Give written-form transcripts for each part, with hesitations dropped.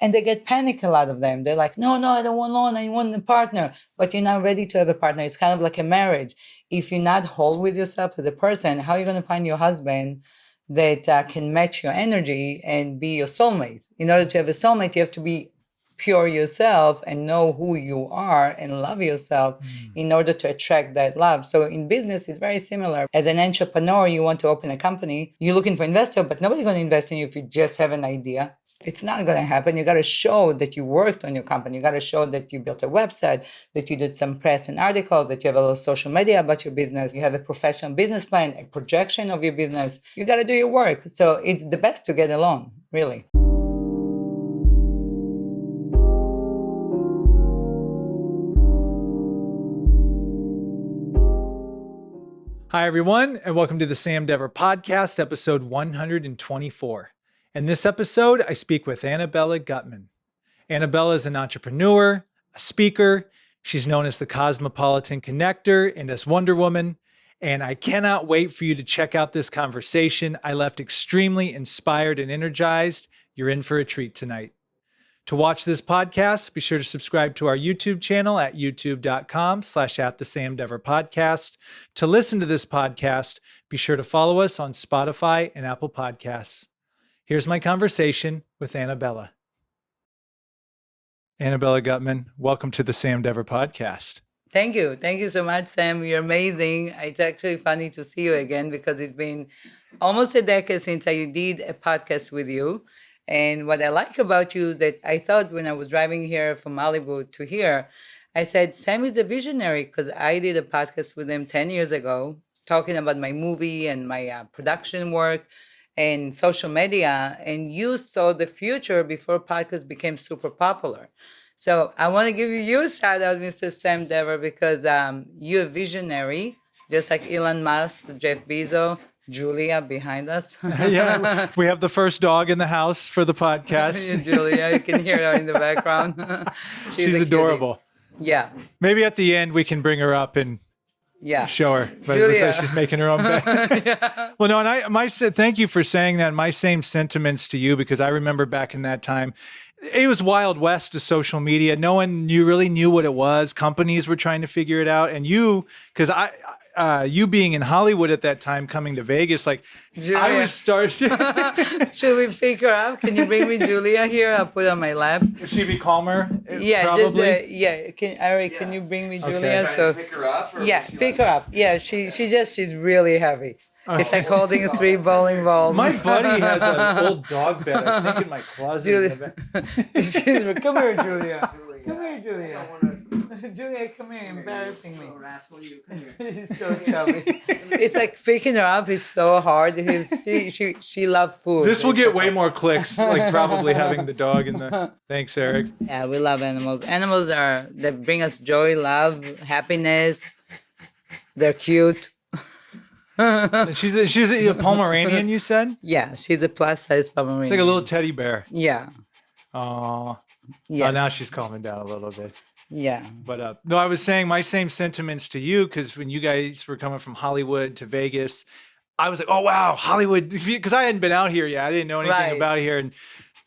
And they get panic, a lot of them. They're like, no, I don't want loan. I want a partner. But you're not ready to have a partner. It's kind of like a marriage. If you're not whole with yourself as a person, how are you going to find your husband that can match your energy and be your soulmate? In order to have a soulmate, you have to be pure yourself and know who you are and love yourself in order to attract that love. So in business, it's very similar. As an entrepreneur, you want to open a company, you're looking for investor, but nobody's going to invest in you if you just have an idea. It's not going to happen. You got to show that you worked on your company. You got to show that you built a website, that you did some press and article, that you have a little social media about your business. You have a professional business plan, a projection of your business. You got to do your work. So it's the best to get along, really. Hi, everyone, and welcome to the Sam Dever Podcast, episode 124. In this episode, I speak with Annabella Gutman. Annabella is an entrepreneur, a speaker. She's known as the Cosmopolitan Connector and as Wonder Woman. And I cannot wait for you to check out this conversation. I left extremely inspired and energized. You're in for a treat tonight. To watch this podcast, be sure to subscribe to our YouTube channel at youtube.com/@thesamdeverpodcast. To listen to this podcast, be sure to follow us on Spotify and Apple Podcasts. Here's my conversation with Annabella. Annabella Gutman, welcome to the Sam Dever Podcast. Thank you. Thank you so much, Sam. You're amazing. It's actually funny to see you again because it's been almost a decade since I did a podcast with you. And what I like about you that I thought when I was driving here from Hollywood to here, I said, Sam is a visionary because I did a podcast with him 10 years ago, talking about my movie and my production work and social media. And you saw the future before podcasts became super popular. So I want to give you a shout out, Mr. Sam Dever, because you're a visionary, just like Elon Musk, Jeff Bezos, Julia behind us. Yeah, we have the first dog in the house for the podcast. Julia, you can hear her in the background. She's adorable. Yeah. Maybe at the end we can bring her up and show her. But it looks like she's making her own bed. Yeah. Well, no, and thank you for saying that. My same sentiments to you, because I remember back in that time, it was Wild West of social media. No one really knew what it was. Companies were trying to figure it out. And you, because you being in Hollywood at that time, coming to Vegas, like Julia. I was Should we pick her up? Can you bring me Julia here? I'll put her on my lap. Would she be calmer? Yeah, probably. Can you bring me Julia? Okay. So pick her up. Pick her up. Yeah, she's really heavy. It's like holding 3 bowling balls. My buddy has an old dog bed, I think, in my closet. Julia. Come here, Julia. Come here, Julia. Julia, come here, embarrassing me. Oh, rascal, you come here. She's so chubby. It's like picking her up. It's so hard. She loves food. This will get way more clicks, like probably having the dog in the. Thanks, Eric. Yeah, we love animals. Animals they bring us joy, love, happiness. They're cute. She's a Pomeranian, you said? Yeah, she's a plus-size Pomeranian. It's like a little teddy bear. Yeah. Oh. Yes. Oh, now she's calming down a little bit. Yeah. But no, I was saying my same sentiments to you, because when you guys were coming from Hollywood to Vegas, I was like, oh, wow, Hollywood, because I hadn't been out here yet. I didn't know anything about here. And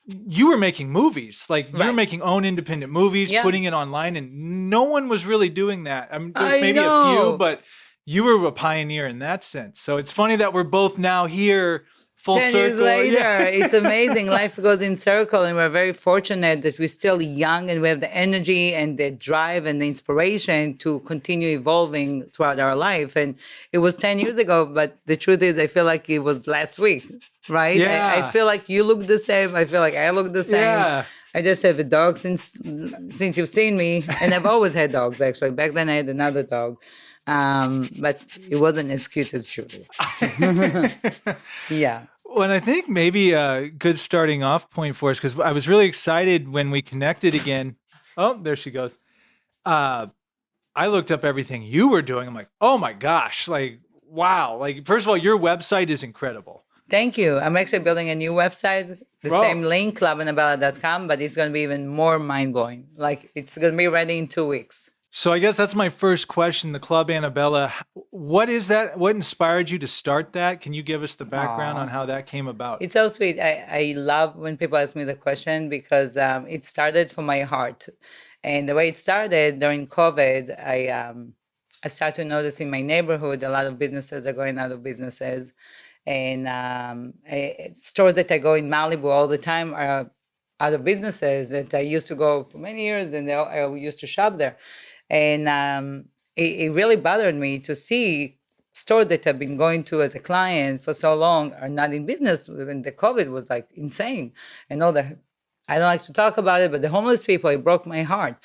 you were making movies, like you were making own independent movies, putting it online, and no one was really doing that. I mean, there's maybe a few, but you were a pioneer in that sense. So it's funny that we're both now here full 10 circle. years later, it's amazing. Life goes in circle, and we're very fortunate that we're still young and we have the energy and the drive and the inspiration to continue evolving throughout our life. And it was 10 years ago, but the truth is I feel like it was last week, right? Yeah. I feel like you look the same. I feel like I look the same. Yeah. I just have a dog since you've seen me, and I've always had dogs, actually. Back then I had another dog. But it wasn't as cute as Julia. Yeah. Well, and I think maybe a good starting off point for us, because I was really excited when we connected again. Oh, there she goes. I looked up everything you were doing. I'm like, oh my gosh, like, wow. Like, first of all, your website is incredible. Thank you. I'm actually building a new website, same link, loveannabella.com, but it's going to be even more mind-blowing. Like, it's going to be ready in 2 weeks. So I guess that's my first question. The Club Annabella, what is that? What inspired you to start that? Can you give us the background on Aw. how that came about? It's so sweet. I love when people ask me the question because it started from my heart. And the way it started during COVID, I started noticing my neighborhood, a lot of businesses are going out of businesses. And stores that I go in Malibu all the time are out of businesses that I used to go for many years and I used to shop there. And it really bothered me to see stores that I've been going to as a client for so long are not in business when the COVID was like insane. And all the, I don't like to talk about it, but the homeless people, it broke my heart.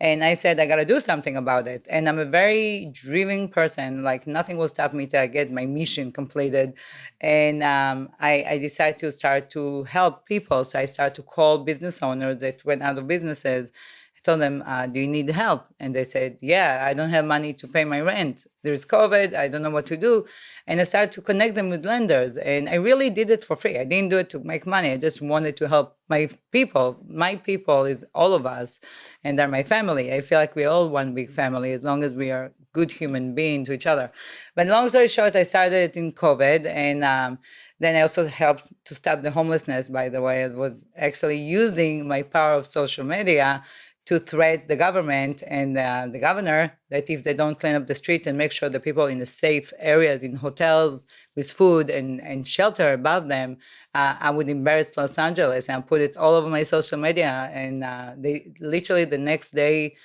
And I said, I got to do something about it. And I'm a very driven person. Like nothing will stop me till I get my mission completed. And I decided to start to help people. So I started to call business owners that went out of businesses. I told them, do you need help? And they said, yeah, I don't have money to pay my rent. There's COVID. I don't know what to do. And I started to connect them with lenders. And I really did it for free. I didn't do it to make money. I just wanted to help my people. My people is all of us, and they're my family. I feel like we're all one big family as long as we are good human beings to each other. But long story short, I started it in COVID. And then I also helped to stop the homelessness, by the way. I was actually using my power of social media to threat the government and the governor that if they don't clean up the street and make sure the people in the safe areas, in hotels with food and shelter above them, I would embarrass Los Angeles and put it all over my social media. And they literally the next day,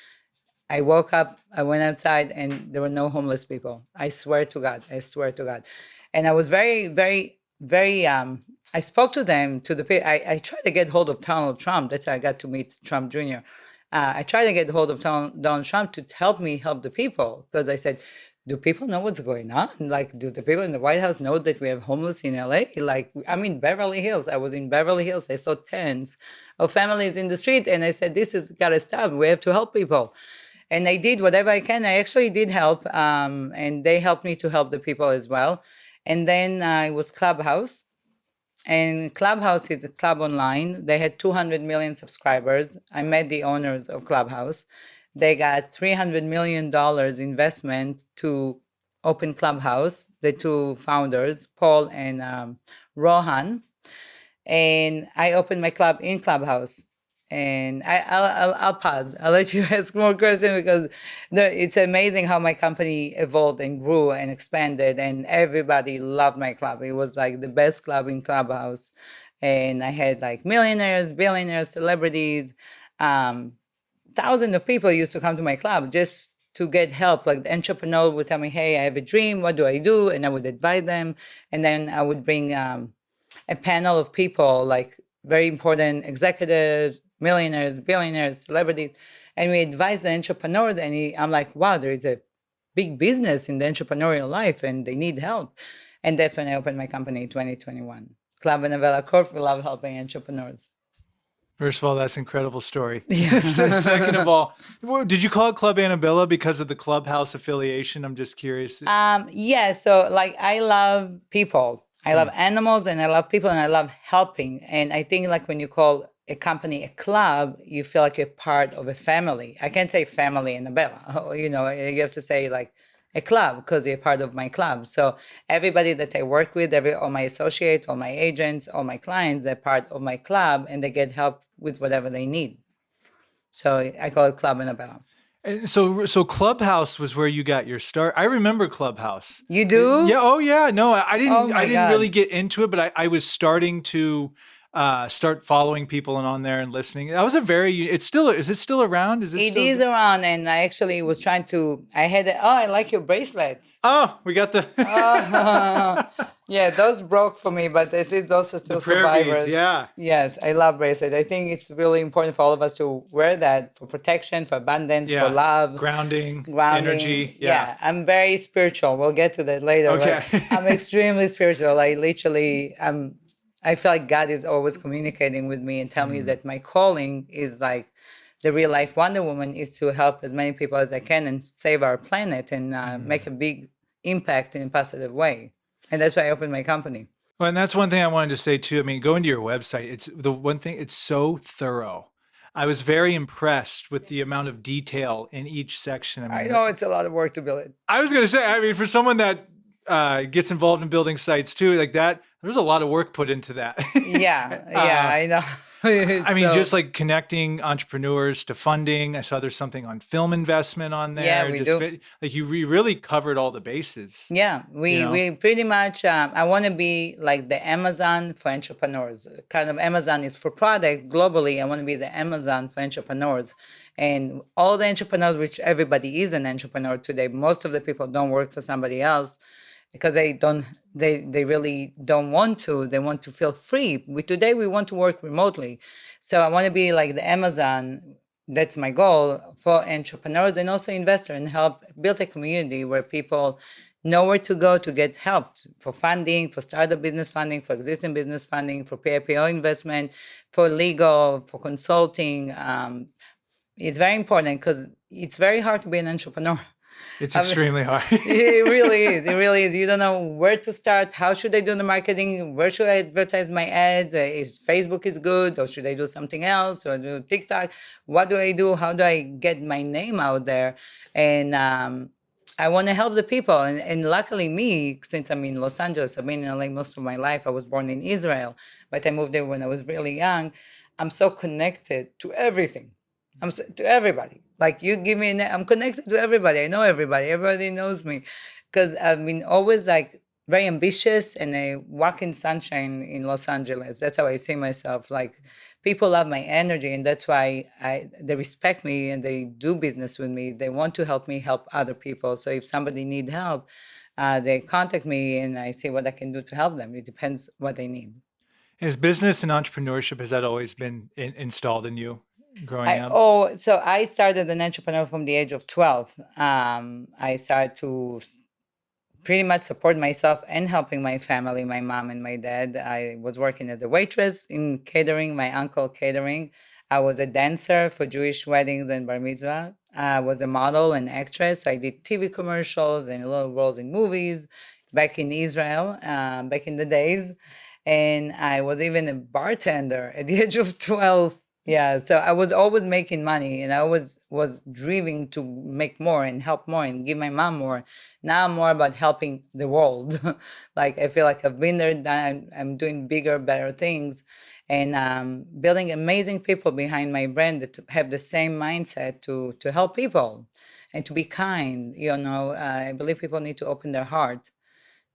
I woke up, I went outside, and there were no homeless people. I swear to God, I swear to God. And I was very, very, very. I spoke to them, to the people. I tried to get hold of Donald Trump. That's how I got to meet Trump Jr. I tried to get hold of Donald Trump to help me help the people because I said, do people know what's going on? Like, do the people in the White House know that we have homeless in LA? Like, I'm in Beverly Hills. I was in Beverly Hills. I saw tens of families in the street, and I said, this has got to stop. We have to help people. And I did whatever I can. I actually did help, and they helped me to help the people as well. And then it was Clubhouse. And Clubhouse is a club online. They had 200 million subscribers. I met the owners of Clubhouse. They got $300 million investment to open Clubhouse, the two founders, Paul and Rohan. And I opened my club in Clubhouse. And I'll pause. I'll let you ask more questions because it's amazing how my company evolved and grew and expanded, and everybody loved my club. It was like the best club in Clubhouse, and I had like millionaires, billionaires, celebrities, thousands of people used to come to my club just to get help. Like the entrepreneur would tell me, "Hey, I have a dream. What do I do?" And I would advise them, and then I would bring a panel of people like very important executives, millionaires, billionaires, celebrities, and we advise the entrepreneurs. And I'm like, wow, there is a big business in the entrepreneurial life, and they need help. And that's when I opened my company in 2021, Club Annabella Corporation. We love helping entrepreneurs. First of all, that's an incredible story. Yeah. Second of all, did you call it Club Annabella because of the Clubhouse affiliation? I'm just curious. Yeah. So like, I love people. I love animals, and I love people, and I love helping. And I think like when you call a company a club, you feel like you're part of a family. I can't say family Annabella. You know, you have to say like a club because you're part of my club. So everybody that I work with, all my associates, all my agents, all my clients, they're part of my club, and they get help with whatever they need. So I call it Club Annabella. And so Clubhouse was where you got your start. I remember Clubhouse. You do? Yeah. Oh yeah. No, I didn't. Oh my I didn't God. really get into it, but I was starting to start following people and on there and listening. That was a very. It's still. Is it still around? Is it? It still, is around, and I actually was trying to. I like your bracelet. Oh, we got the. Yeah, those broke for me, but it is also still prayer survivors. beads, yeah. Yes, I love bracelet. I think it's really important for all of us to wear that for protection, for abundance, Yeah. for love, Grounding, grounding. energy. Yeah. I'm very spiritual. We'll get to that later. Okay. But I'm extremely spiritual. I feel like God is always communicating with me and telling me that my calling is like the real life Wonder Woman is to help as many people as I can and save our planet and make a big impact in a positive way. And that's why I opened my company. Well, and that's one thing I wanted to say too. I mean, going to your website, it's the one thing, it's so thorough. I was very impressed with the amount of detail in each section. I I mean, know it's a lot of work to build it. I was going to say, I mean, for someone that gets involved in building sites too, like that, there's a lot of work put into that. Yeah, I know. I It's mean, so just like connecting entrepreneurs to funding. I saw there's something on film investment on yeah, there. we Just do. like you really covered all the bases, Yeah, you we know? we pretty much. I want to be like the Amazon for entrepreneurs. Kind of Amazon is for product globally. I want to be the Amazon for entrepreneurs, and all the entrepreneurs, which everybody is an entrepreneur today. Most of the people don't work for somebody else because they don't. They really don't want to. They want to feel free. Today we want to work remotely, so I want to be like the Amazon. That's my goal for entrepreneurs and also investors, and help build a community where people know where to go to get help for funding, for startup business funding, for existing business funding, for PIPO investment, for legal, for consulting. It's very important because it's very hard to be an entrepreneur. It's I mean, extremely hard. it really is. It really is. You don't know where to start. How should I do the marketing? Where should I advertise my ads? Is Facebook is good, or should I do something else, or do TikTok? What do I do? How do I get my name out there? And I want to help the people. And luckily, me, since I'm in Los Angeles, I've been in LA most of my life. I was born in Israel, but I moved there when I was really young. I'm so connected to everything. To everybody. Like you give me, I'm connected to everybody. I know everybody. Everybody knows me, because I've been always like very ambitious and I walk in sunshine in Los Angeles. That's how I see myself. Like people love my energy, and that's why they respect me and they do business with me. They want to help me help other people. So if somebody need help, they contact me and I see what I can do to help them. It depends what they need. Is business and entrepreneurship, has that always been installed in you growing up? So I started an entrepreneur from the age of 12. I started to pretty much support myself and helping my family, my mom and my dad. I was working as a waitress in catering, my uncle catering. I was a dancer for Jewish weddings and bar mitzvah. I was a model and actress. I did TV commercials and little roles in movies back in Israel, back in the days. And I was even a bartender at the age of 12. Yeah, so I was always making money, and I was driven to make more and help more and give my mom more. Now I'm more about helping the world. Like I feel like I've been there, done. I'm doing bigger, better things, and building amazing people behind my brand that have the same mindset to help people and to be kind. I believe people need to open their heart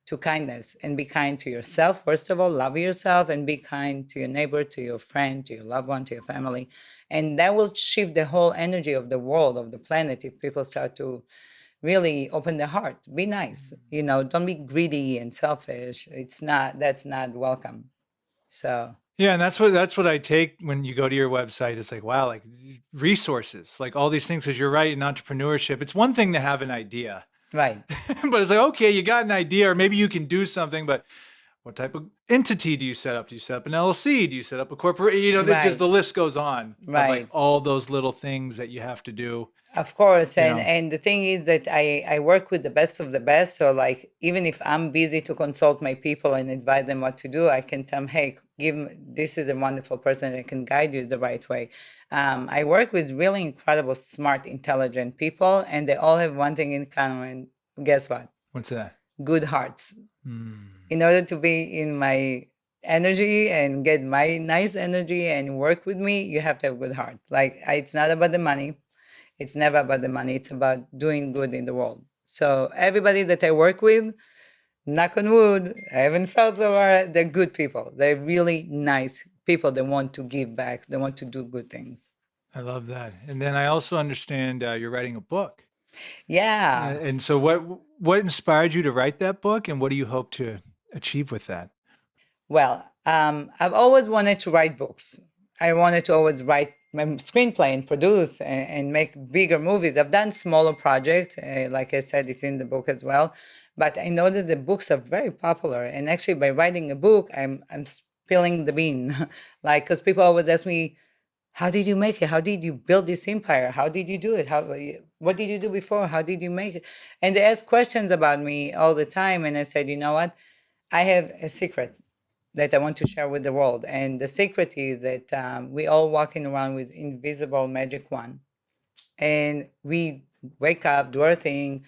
to kindness and be kind to yourself. First of all, love yourself and be kind to your neighbor, to your friend, to your loved one, to your family. And that will shift the whole energy of the world, of the planet, if people start to really open their heart. Be nice. Don't be greedy and selfish. That's not welcome. So Yeah, and that's what I take when you go to your website. It's like, wow, like resources, like all these things. Because you're right, in entrepreneurship, it's one thing to have an idea, right. but it's like, okay, you got an idea, or maybe you can do something, but what type of entity do you set up? Do you set up an LLC? Do you set up a corporate? Just Right. the list goes on of like Right. all those little things that you have to do. Of course, and know. and the thing is that I work with the best of the best. So like even if I'm busy to consult my people and advise them what to do, I can tell them, hey, this is a wonderful person that can guide you the right way. I work with really incredible, smart, intelligent people, and they all have one thing in common. Guess what? What's that? Good hearts. Hmm. In order to be in my energy and get my nice energy and work with me, you have to have good heart. Like it's not about the money. It's never about the money. It's about doing good in the world. So everybody that I work with, knock on wood, I haven't felt so far, they're good people. They're really nice people. They want to give back. They want to do good things. I love that. And then I also understand you're writing a book. Yeah. And so what inspired you to write that book, and what do you hope to achieve with that? Well, I've always wanted to write books. I wanted to always write my screenplay and produce and make bigger movies. I've done smaller projects. Like I said, it's in the book as well. But I noticed the books are very popular. And actually, by writing a book, I'm spilling the bean. Like, because people always ask me, how did you make it? How did you build this empire? How did you do it? What did you do before? How did you make it? And they ask questions about me all the time. And I said, you know what? I have a secret. that I want to share with the world. And the secret is that we all walking around with invisible magic wand, and we wake up, do our thing,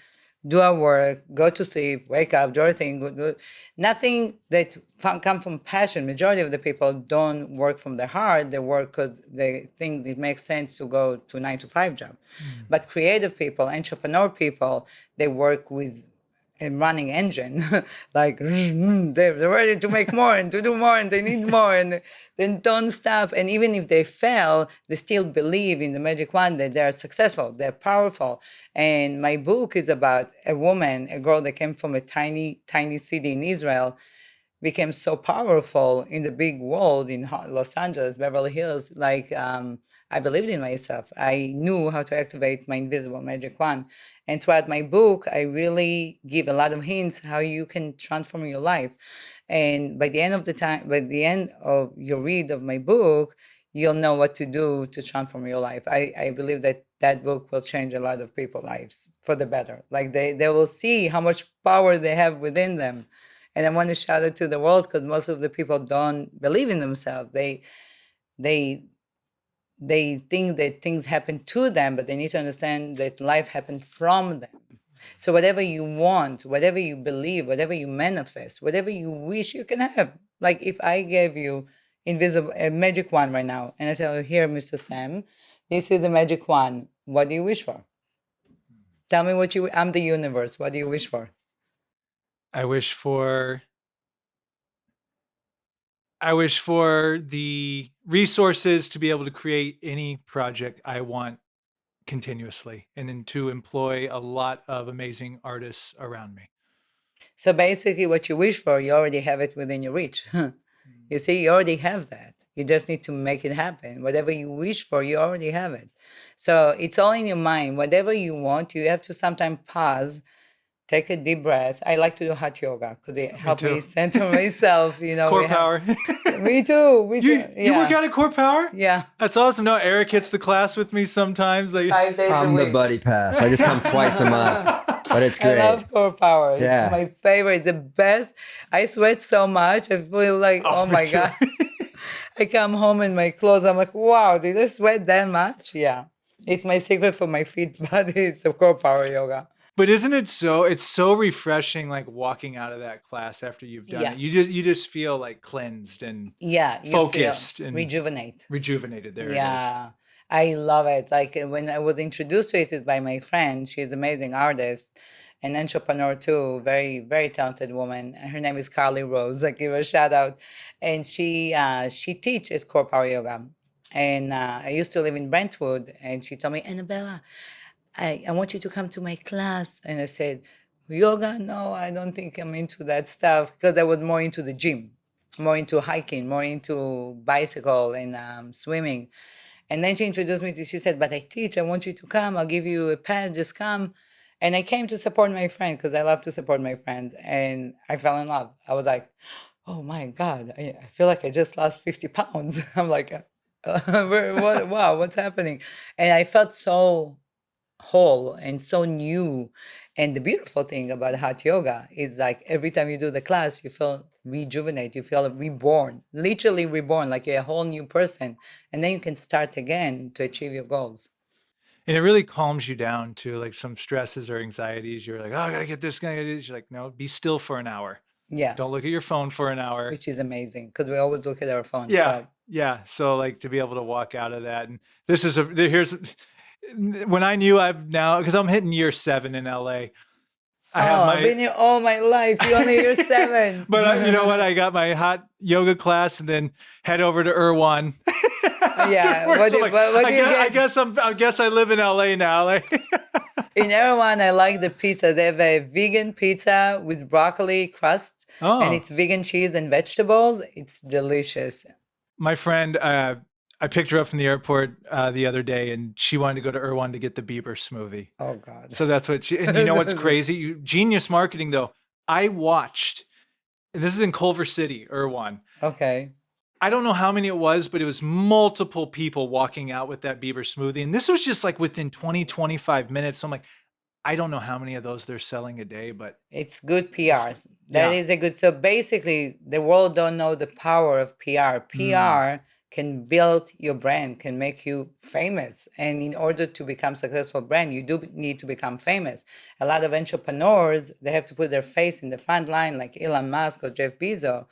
do our work, go to sleep, wake up, do our thing. Nothing that come from passion. Majority of the people don't work from their heart. They work because they think it makes sense to go to a 9 to 5 job. But creative people, entrepreneur people, they work with a running engine, like they're ready to make more and to do more and they need more and then don't stop. And even if they fail, they still believe in the magic wand that they're successful, they're powerful. And my book is about a woman, a girl that came from a tiny, tiny city in Israel, became so powerful in the big world in Los Angeles, Beverly Hills. Like, I believed in myself. I knew how to activate my invisible magic wand. And throughout my book, I really give a lot of hints how you can transform your life. And by the end of your read of my book, you'll know what to do to transform your life. I believe that that book will change a lot of people's lives for the better. Like they will see how much power they have within them. And I want to shout it to the world because most of the people don't believe in themselves. They think that things happen to them, but they need to understand that life happened from them. So whatever you want, whatever you believe, whatever you manifest, whatever you wish, you can have. Like if I gave you a magic wand right now, and I tell you, here, Mr. Sam, this is the magic wand. What do you wish for? Tell me I'm the universe. What do you wish for? I wish for the resources to be able to create any project I want continuously and then to employ a lot of amazing artists around me. So basically what you wish for, you already have it within your reach. You see, you already have that. You just need to make it happen. Whatever you wish for, you already have it. So it's all in your mind. Whatever you want, you have to sometimes pause, take a deep breath. I like to do hot yoga because it helps me center myself. Core power. Me too. You work out at Core Power? Yeah. That's awesome. No, Eric hits the class with me sometimes. 5 days I'm a week. the buddy pass. I just come twice a month, but it's great. I love Core Power. Yeah. It's my favorite, the best. I sweat so much. I feel like, oh my me too. God. I come home in my clothes. I'm like, wow, did I sweat that much? Yeah. It's my secret for my fit body. It's the Core Power yoga. But isn't it it's so refreshing, like walking out of that class after you've done it. You just feel like cleansed and focused and rejuvenated. There it is. I love it. Like when I was introduced to it by my friend, she's an amazing artist, an entrepreneur too, very, very talented woman. Her name is Carly Rose. I give her a shout out. And she teaches Core Power Yoga. And I used to live in Brentwood, and she told me, Annabella, I want you to come to my class. And I said, yoga? No, I don't think I'm into that stuff, because I was more into the gym, more into hiking, more into bicycle and swimming. And then she introduced me she said, but I teach, I want you to come. I'll give you a pad, just come. And I came to support my friend because I love to support my friend. And I fell in love. I was like, oh my God, I feel like I just lost 50 pounds. I'm like, wow, what's happening? And I felt so whole and so new. And the beautiful thing about hot yoga is like every time you do the class, you feel rejuvenated, you feel reborn, literally reborn, like you're a whole new person. And then you can start again to achieve your goals. And it really calms you down to like some stresses or anxieties. You're like, oh, I gotta get this, gotta get this. You're like, no, be still for an hour. Yeah. Don't look at your phone for an hour. Which is amazing because we always look at our phones. Yeah. So. Yeah. So like to be able to walk out of that. And this is when I knew I've now, because I'm hitting year 7 in LA. I've been here all my life. You're only year 7. But you know what? I got my hot yoga class and then head over to Irwan. Yeah. What do you get? I guess I live in LA now. In Irwan, I like the pizza. They have a vegan pizza with broccoli crust, and it's vegan cheese and vegetables. It's delicious. My friend, I picked her up from the airport the other day, and she wanted to go to Irwan to get the Bieber smoothie. Oh, God. So that's what and you know what's crazy? Genius marketing, though. I watched, and this is in Culver City, Irwan. Okay. I don't know how many it was, but it was multiple people walking out with that Bieber smoothie. And this was just like within 20, 25 minutes. So I'm like, I don't know how many of those they're selling a day, but It's good PRs. That yeah. is a good. So basically, the world don't know the power of PR. Mm. PR can build your brand, can make you famous. And in order to become successful brand, you do need to become famous. A lot of entrepreneurs, they have to put their face in the front line, like Elon Musk or Jeff Bezos,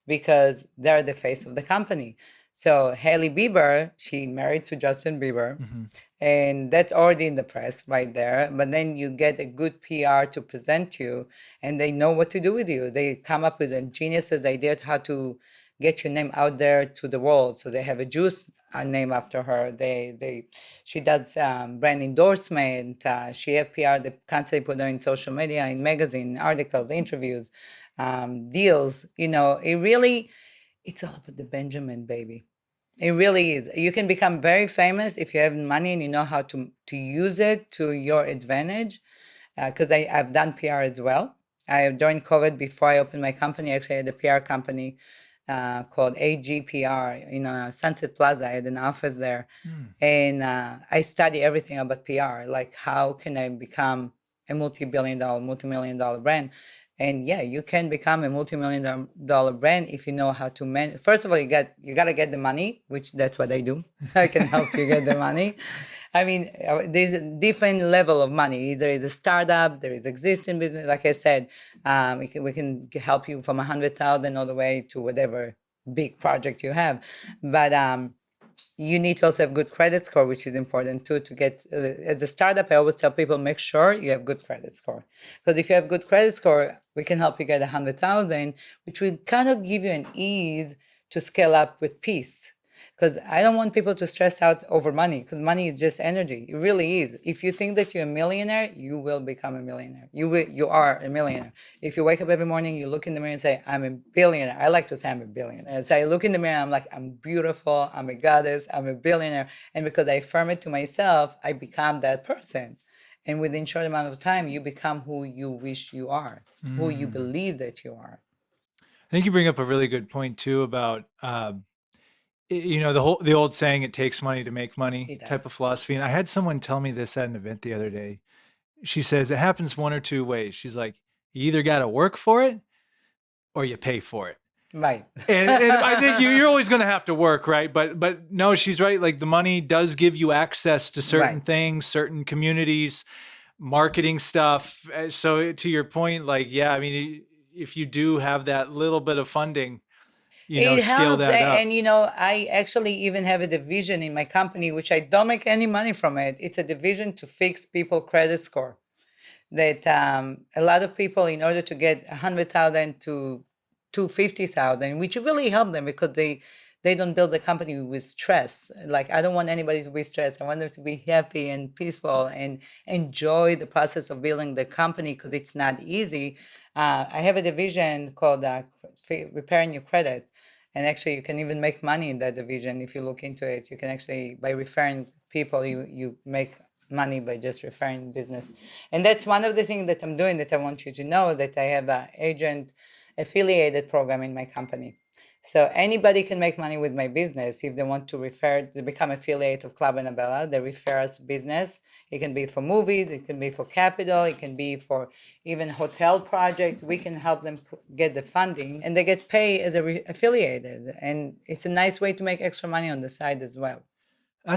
because they're the face of the company. So Hailey Bieber, she married to Justin Bieber, Hmm. and that's already in the press right there. But then you get a good PR to present you, and they know what to do with you. They come up with a genius idea how to get your name out there to the world. So they have a juice name after her. She does brand endorsement. She have PR the constantly put her in social media, in magazine, articles, interviews, deals. It's all about the Benjamin, baby. It really is. You can become very famous if you have money and you know how to use it to your advantage. Because I've done PR as well. During COVID, before I opened my company, actually I had a PR company called AGPR in Sunset Plaza. I had an office there. Mm. And I study everything about PR, like how can I become a multi-billion dollar, multi-million dollar brand. And yeah, you can become a multi-million dollar brand if you know how to manage. First of all, you gotta get the money, which that's what I do. I can help you get the money. I mean, there's a different level of money. There is a startup, there is existing business. Like I said, we can help you from 100,000 all the way to whatever big project you have. But you need to also have good credit score, which is important too. To get as a startup, I always tell people make sure you have good credit score, because if you have good credit score, we can help you get 100,000, which will kind of give you an ease to scale up with peace. Because I don't want people to stress out over money, because money is just energy. It really is. If you think that you're a millionaire, you will become a millionaire. You are a millionaire. If you wake up every morning, you look in the mirror and say, I'm a billionaire. I like to say I'm a billionaire. So I look in the mirror, I'm like, I'm beautiful, I'm a goddess, I'm a billionaire. And because I affirm it to myself, I become that person. And within a short amount of time, you become who you wish you are, who you Mm. believe that you are. I think you bring up a really good point too about the old saying, it takes money to make money It type does. of philosophy. And I had someone tell me this at an event the other day. She says it happens one or two ways. She's like, you either got to work for it or you pay for it. Right. And I think you're always going to have to work, right? But no, she's right. Like the money does give you access to certain Right. things, certain communities, marketing stuff. So to your point, like, yeah, I mean, if you do have that little bit of funding, It scale helps. that up. And, I actually even have a division in my company, which I don't make any money from it. It's a division to fix people credit score. That a lot of people, in order to get 100,000 to 250,000, which really help them because they don't build a company with stress. Like, I don't want anybody to be stressed. I want them to be happy and peaceful and enjoy the process of building their company, because it's not easy. I have a division called Repairing Your Credit. And actually, you can even make money in that division if you look into it. You can actually, by referring people, you make money by just referring business. And that's one of the things that I'm doing, that I want you to know, that I have an agent affiliated program in my company. So anybody can make money with my business if they want to become affiliate of Club Annabella. They refer us business. It can be for movies, it can be for capital, it can be for even hotel project. We can help them get the funding, and they get paid as affiliated. And it's a nice way to make extra money on the side as well.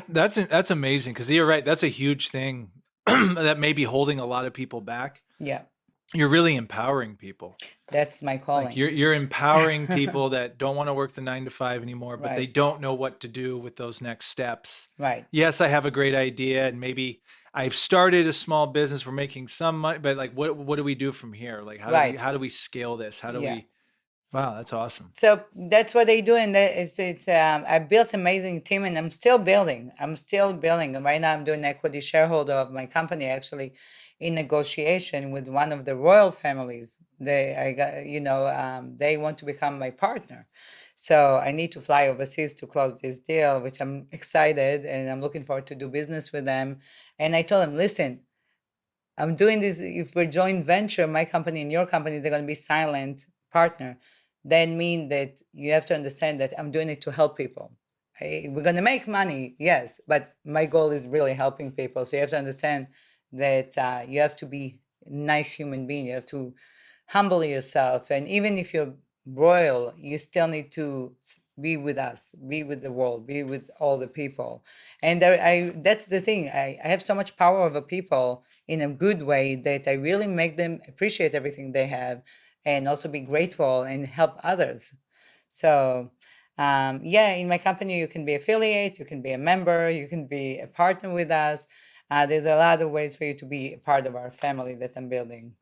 That's amazing, because you're right. That's a huge thing that may be holding a lot of people back. Yeah, You're really empowering people. that's my Like calling. you're empowering people that don't want to work the 9 to 5 anymore, but they Right. don't know what to do with those next steps. Right. Yes, I have a great idea, and maybe I've started a small business. We're making some money, but like, what do we do from here? Like, Right. how do we scale this? How do Yeah. we? Wow, that's awesome. So that's what they do, and it's I built amazing team, and I'm still building. And right now, I'm doing equity shareholder of my company, actually, in negotiation with one of the royal families. They want to become my partner, so I need to fly overseas to close this deal, which I'm excited, and I'm looking forward to do business with them. And I told them, listen, I'm doing this. If we're joint venture, my company and your company, they're going to be silent partner. That mean that you have to understand that I'm doing it to help people. We're going to make money, yes, but my goal is really helping people. So you have to understand that you have to be a nice human being. You have to humble yourself. And even if you're royal, you still need to be with us, be with the world, be with all the people. And that's the thing. I have so much power over people in a good way that I really make them appreciate everything they have and also be grateful and help others. So, yeah, in my company, you can be affiliate, you can be a member, you can be a partner with us. There's a lot of ways for you to be a part of our family that I'm building.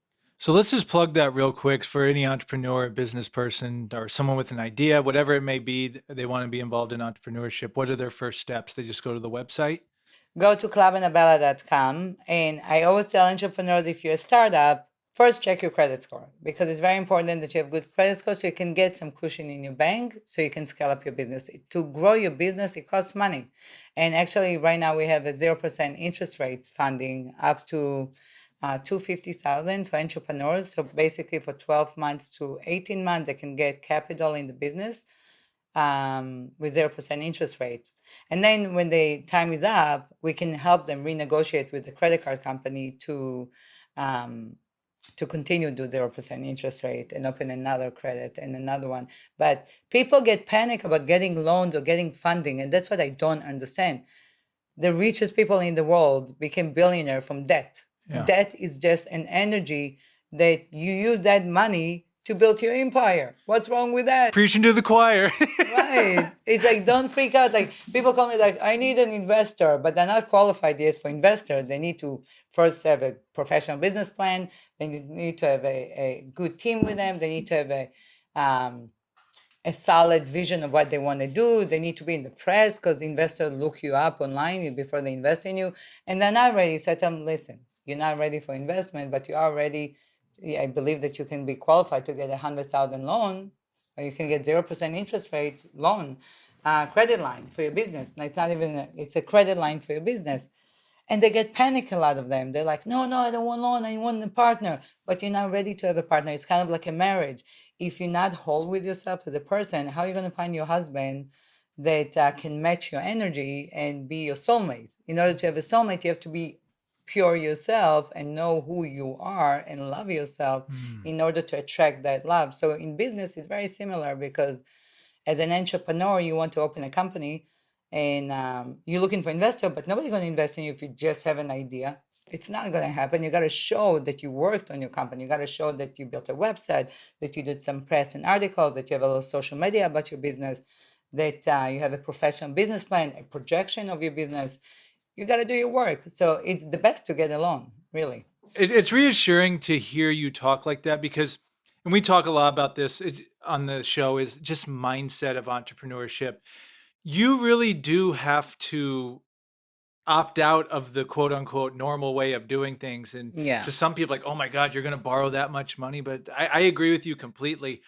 So let's just plug that real quick for any entrepreneur, business person, or someone with an idea, whatever it may be, they want to be involved in entrepreneurship. What are their first steps? They just go to the website? Go to clubannabella.com. And I always tell entrepreneurs, if you're a startup, first check your credit score, because it's very important that you have good credit score so you can get some cushion in your bank so you can scale up your business. To grow your business, it costs money. And actually, right now we have a 0% interest rate funding up to $250,000 for entrepreneurs. So basically, for 12 months to 18 months, they can get capital in the business with 0% interest rate. And then when the time is up, we can help them renegotiate with the credit card company to continue to do 0% interest rate and open another credit and another one. But people get panic about getting loans or getting funding, and that's what I don't understand. The richest people in the world became billionaire from debt. Yeah. Debt is just an energy that you use that money to build your empire. What's wrong with that? Preaching to the choir. Right. It's like, don't freak out. Like, people call me like, I need an investor, but they're not qualified yet for investor. They need to first have a professional business plan. They need to have a good team with them. They need to have a solid vision of what they want to do. They need to be in the press because investors look you up online before they invest in you. And they're not ready. So I tell them, listen, you're not ready for investment, but you are ready. I believe that you can be qualified to get $100,000 loan, or you can get 0% interest rate loan, credit line for your business. It's not even, it's a credit line for your business. And they get panic, a lot of them. They're like, no, I don't want loan, I want a partner. But you're not ready to have a partner. It's kind of like a marriage. If you're not whole with yourself as a person, how are you going to find your husband that can match your energy and be your soulmate? In order to have a soulmate, you have to be pure yourself and know who you are and love yourself in order to attract that love. So in business, it's very similar, because as an entrepreneur, you want to open a company and you're looking for investor, but nobody's going to invest in you if you just have an idea. It's not going to happen. You got to show that you worked on your company. You got to show that you built a website, that you did some press and article, that you have a little social media about your business, that you have a professional business plan, a projection of your business. You got to do your work. So it's the best to get a loan, really. It's reassuring to hear you talk like that, because, and we talk a lot about this on the show, is just mindset of entrepreneurship. You really do have to opt out of the quote unquote normal way of doing things. And Yeah. to some people, like, oh my God, you're going to borrow that much money. But I agree with you completely.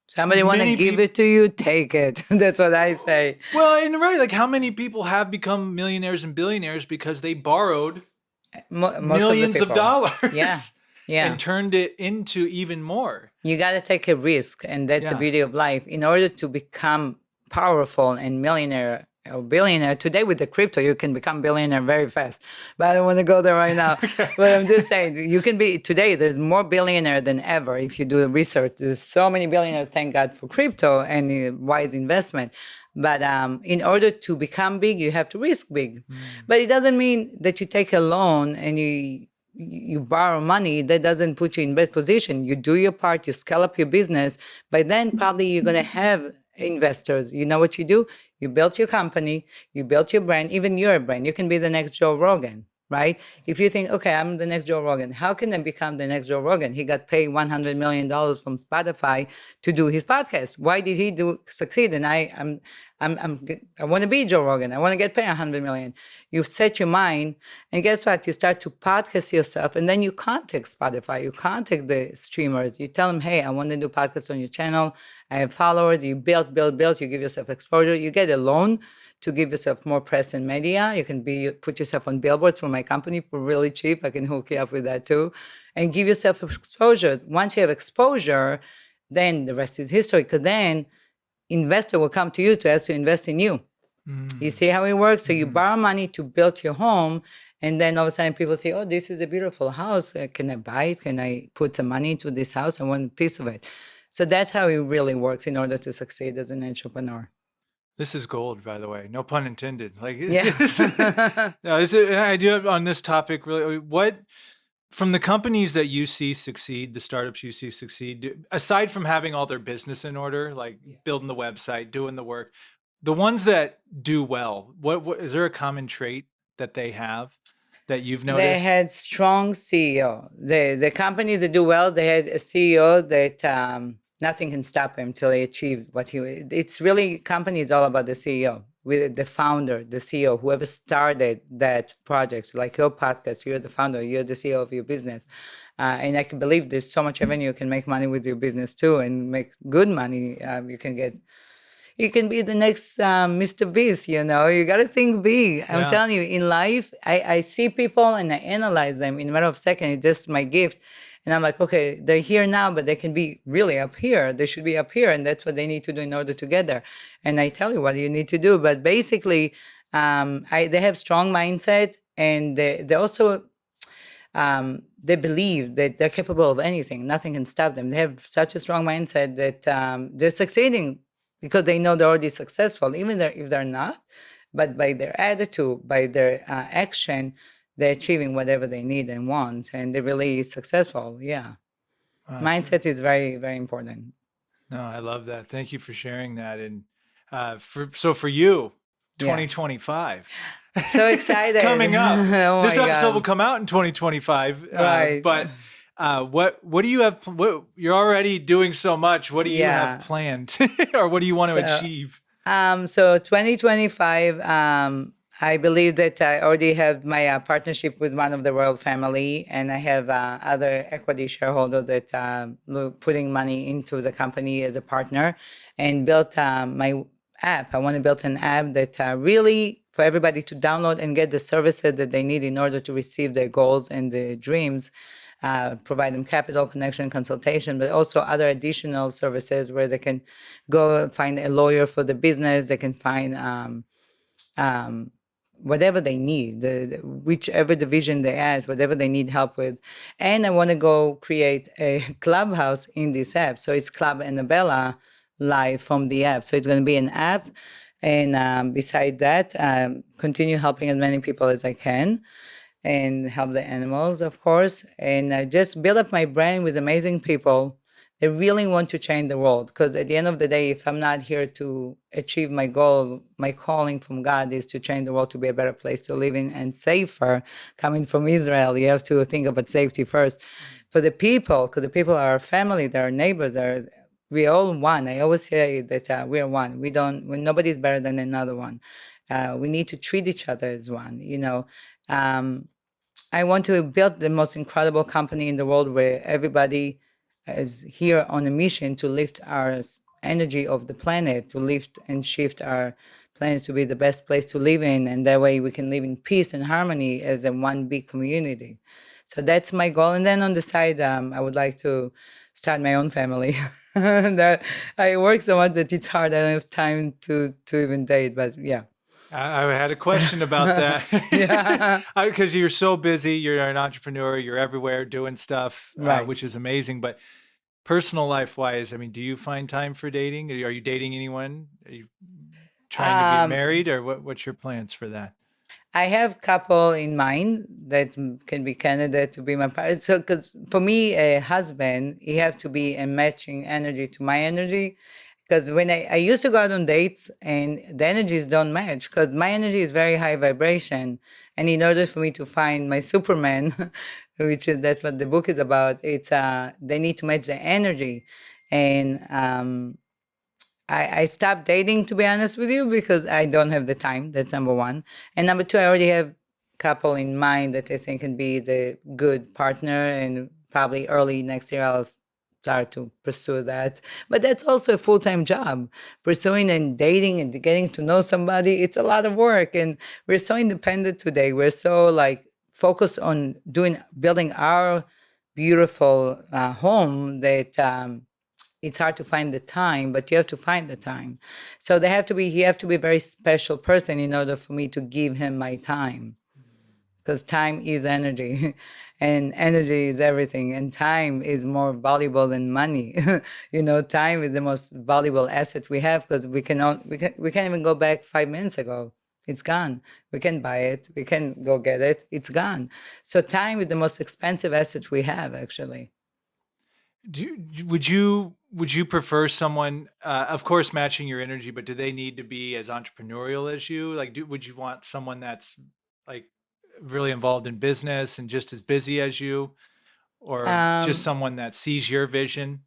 Somebody want to Many give it to you, take it. That's what I say. Well, and right, like, how many people have become millionaires and billionaires because they borrowed Most millions of people. dollars Yeah. and turned it into even more. You got to take a risk, and that's the Yeah. beauty of life. In order to become powerful and millionaire or billionaire, today with the crypto, you can become billionaire very fast. But I don't want to go there right now. But I'm just saying, you can be, today, there's more billionaire than ever if you do the research. There's so many billionaires, thank God for crypto and wise investment. But in order to become big, you have to risk big. But it doesn't mean that you take a loan and you borrow money. That doesn't put you in bad position. You do your part, you scale up your business. By then, probably you're going to have investors. You know what you do? You built your company, you built your brand. Even you're a brand. You can be the next Joe Rogan, right? If you think, okay, I'm the next Joe Rogan, how can I become the next Joe Rogan? He got paid $100 million from Spotify to do his podcast. Why did he succeed? And I want to be Joe Rogan. I want to get paid $100 million. You set your mind, and guess what? You start to podcast yourself, and then you contact Spotify. You contact the streamers. You tell them, hey, I want to do podcasts on your channel. I have followers. You build. You give yourself exposure. You get a loan to give yourself more press and media. You can put yourself on billboard through my company for really cheap. I can hook you up with that too. And give yourself exposure. Once you have exposure, then the rest is history. Because then investor will come to you to ask to invest in you. You see how it works? So you borrow money to build your home, And then all of a sudden people say, oh, this is a beautiful house. Can I buy it? Can I put some money into this house? I want a piece of it. So that's how it really works in order to succeed as an entrepreneur. This is gold, by the way. No pun intended. Like, Yeah. no, and I do on this topic really. What from the companies that you see succeed, the startups you see succeed, aside from having all their business in order, like building the website, doing the work, the ones that do well, what is there a common trait that they have that you've They noticed? had strong CEO. The company that do well, they had a CEO that nothing can stop him till he achieved what he. It's really company is all about the CEO, with the founder, the CEO, whoever started that project. Like your podcast, you're the founder, you're the CEO of your business, and I can believe there's so much revenue. You can make money with your business too, and make good money. You can be the next Mr. Beast, you know. You got to think big. I'm Yeah. telling you, in life, I see people and I analyze them in a matter of seconds. It's just my gift. And I'm like, okay, they're here now, but they can be really up here. They should be up here. And that's what they need to do in order to get there. And I tell you what you need to do. But basically, they have strong mindset, and they also they believe that they're capable of anything. Nothing can stop them. They have such a strong mindset that they're succeeding because they know they're already successful, even if they're not. But by their attitude, by their action, they're achieving whatever they need and want, and they're really successful. Yeah. Mindset is very, very important. No, I love that. Thank you for sharing that. And for you, Yeah. 2025. So excited. Coming up. Oh This my episode God. will come out in 2025. Right. But what do you have? You're already doing so much. What do you Yeah. have planned, or what do you want to So- achieve? So 2025, I believe that I already have my partnership with one of the royal family, and I have other equity shareholder that putting money into the company as a partner, and built my app. I want to build an app that really for everybody to download and get the services that they need in order to receive their goals and their dreams. Provide them capital, connection, consultation, but also other additional services where they can go find a lawyer for the business. They can find whatever they need, whichever division they ask, whatever they need help with. And I want to go create a clubhouse in this app. So it's Club Annabella live from the app. So it's going to be an app. And beside that, continue helping as many people as I can, and help the animals, of course, and just build up my brand with amazing people that really want to change the world. Because at the end of the day, if I'm not here to achieve my goal, my calling from God is to change the world to be a better place to live in and safer. Coming from Israel, you have to think about safety first. For the people, because the people are our family, they're our neighbors, we're all one. I always say that we're one. Nobody's better than another one. We need to treat each other as one, you know. I want to build the most incredible company in the world where everybody is here on a mission to lift our energy of the planet, to lift and shift our planet to be the best place to live in. And that way we can live in peace and harmony as a one big community. So that's my goal. And then on the side, I would like to start my own family. That I work so much that it's hard. I don't have time to even date, but yeah. I had a question about that. Yeah. Because you're so busy, you're an entrepreneur, you're everywhere doing stuff, Right. which is amazing. But personal life wise, I mean, do you find time for dating? Are you dating anyone? Are you trying to get married, or what's your plans for that? I have couple in mind that can be candidate to be my partner. So, because for me, a husband, he have to be a matching energy to my energy. Because when I used to go out on dates and the energies don't match, because my energy is very high vibration. And in order for me to find my Superman, that's what the book is about, it's they need to match the energy. And I stopped dating, to be honest with you, because I don't have the time. That's number one. And number two, I already have a couple in mind that I think can be the good partner, and probably early next year I'll start to pursue that. But that's also a full-time job. Pursuing and dating and getting to know somebody, it's a lot of work. And we're so independent today. We're so focused on building our beautiful home that it's hard to find the time, but you have to find the time. So he have to be a very special person in order for me to give him my time. because time is energy. And energy is everything, and time is more valuable than money. Time is the most valuable asset we have, because we can't even go back 5 minutes ago. It's gone. We can buy it. We can go get it. It's gone. So time is the most expensive asset we have, actually. Would you prefer someone, of course, matching your energy, but do they need to be as entrepreneurial as you? Like, would you want someone that's like really involved in business and just as busy as you, or just Um, someone that sees your vision?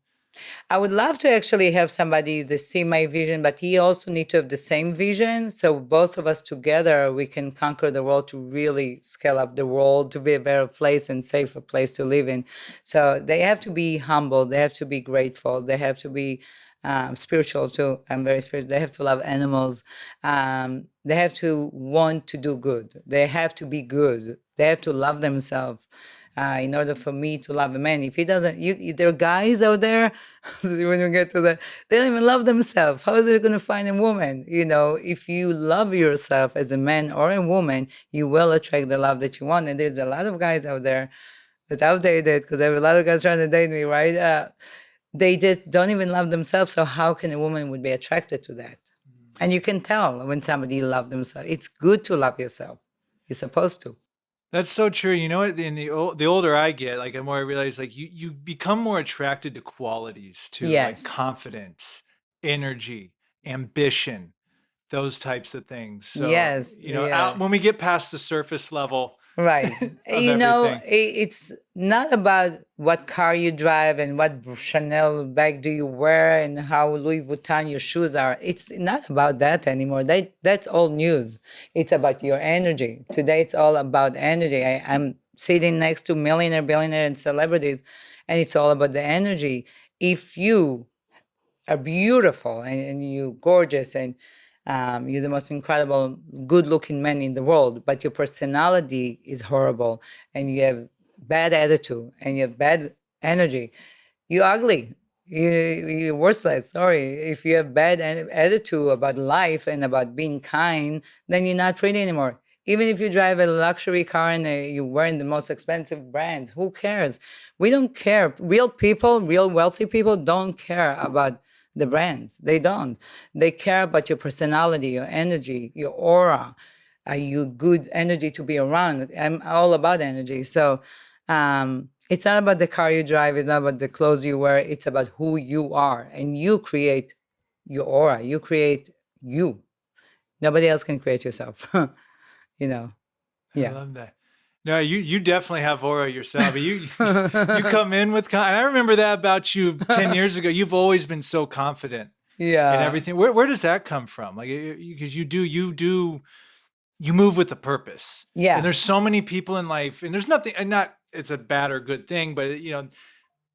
I would love to actually have somebody that see my vision, but he also need to have the same vision. So both of us together, we can conquer the world, to really scale up the world, to be a better place and safer place to live in. So they have to be humble. They have to be grateful. They have to be spiritual too. I'm very spiritual. They have to love animals. They have to want to do good. They have to be good. They have to love themselves. In order for me to love a man, if he doesn't, there are guys out there when you get to that, they don't even love themselves. How are they going to find a woman? If you love yourself as a man or a woman, you will attract the love that you want. And there's a lot of guys out there that I've dated, because there are a lot of guys trying to date me, right? They just don't even love themselves. So how can a woman would be attracted to that? And you can tell when somebody loves themselves. It's good to love yourself. You're supposed to. That's so true. You know what? In the older I get, like the more I realize, like you become more attracted to qualities too, like Yes. confidence, energy, ambition, those types of things. So, Yes. Yeah. out when we get past the surface level, Right. of everything. It's not about what car you drive and what Chanel bag do you wear and how Louis Vuitton your shoes are. It's not about that anymore. That's all news. It's about your energy. Today, it's all about energy. I'm sitting next to millionaire, billionaire, and celebrities, and it's all about the energy. If you are beautiful and you're gorgeous and you're the most incredible, good-looking man in the world, but your personality is horrible and you have bad attitude and you have bad energy, you're ugly. You're worthless. Sorry. If you have bad attitude about life and about being kind, then you're not pretty anymore. Even if you drive a luxury car and you're wearing the most expensive brand, who cares? We don't care. Real people, real wealthy people don't care about the brands. They don't. They care about your personality, your energy, your aura. Are you good energy to be around? I'm all about energy. So it's not about the car you drive. It's not about the clothes you wear. It's about who you are. And you create your aura. You create you. Nobody else can create yourself. I Yeah. love that. No, you definitely have aura yourself. You come in with, and I remember that about you 10 years ago. You've always been so confident Yeah. in everything. Where does that come from? Like, because you move with a purpose. Yeah. And there's so many people in life, and there's nothing, and not it's a bad or good thing, but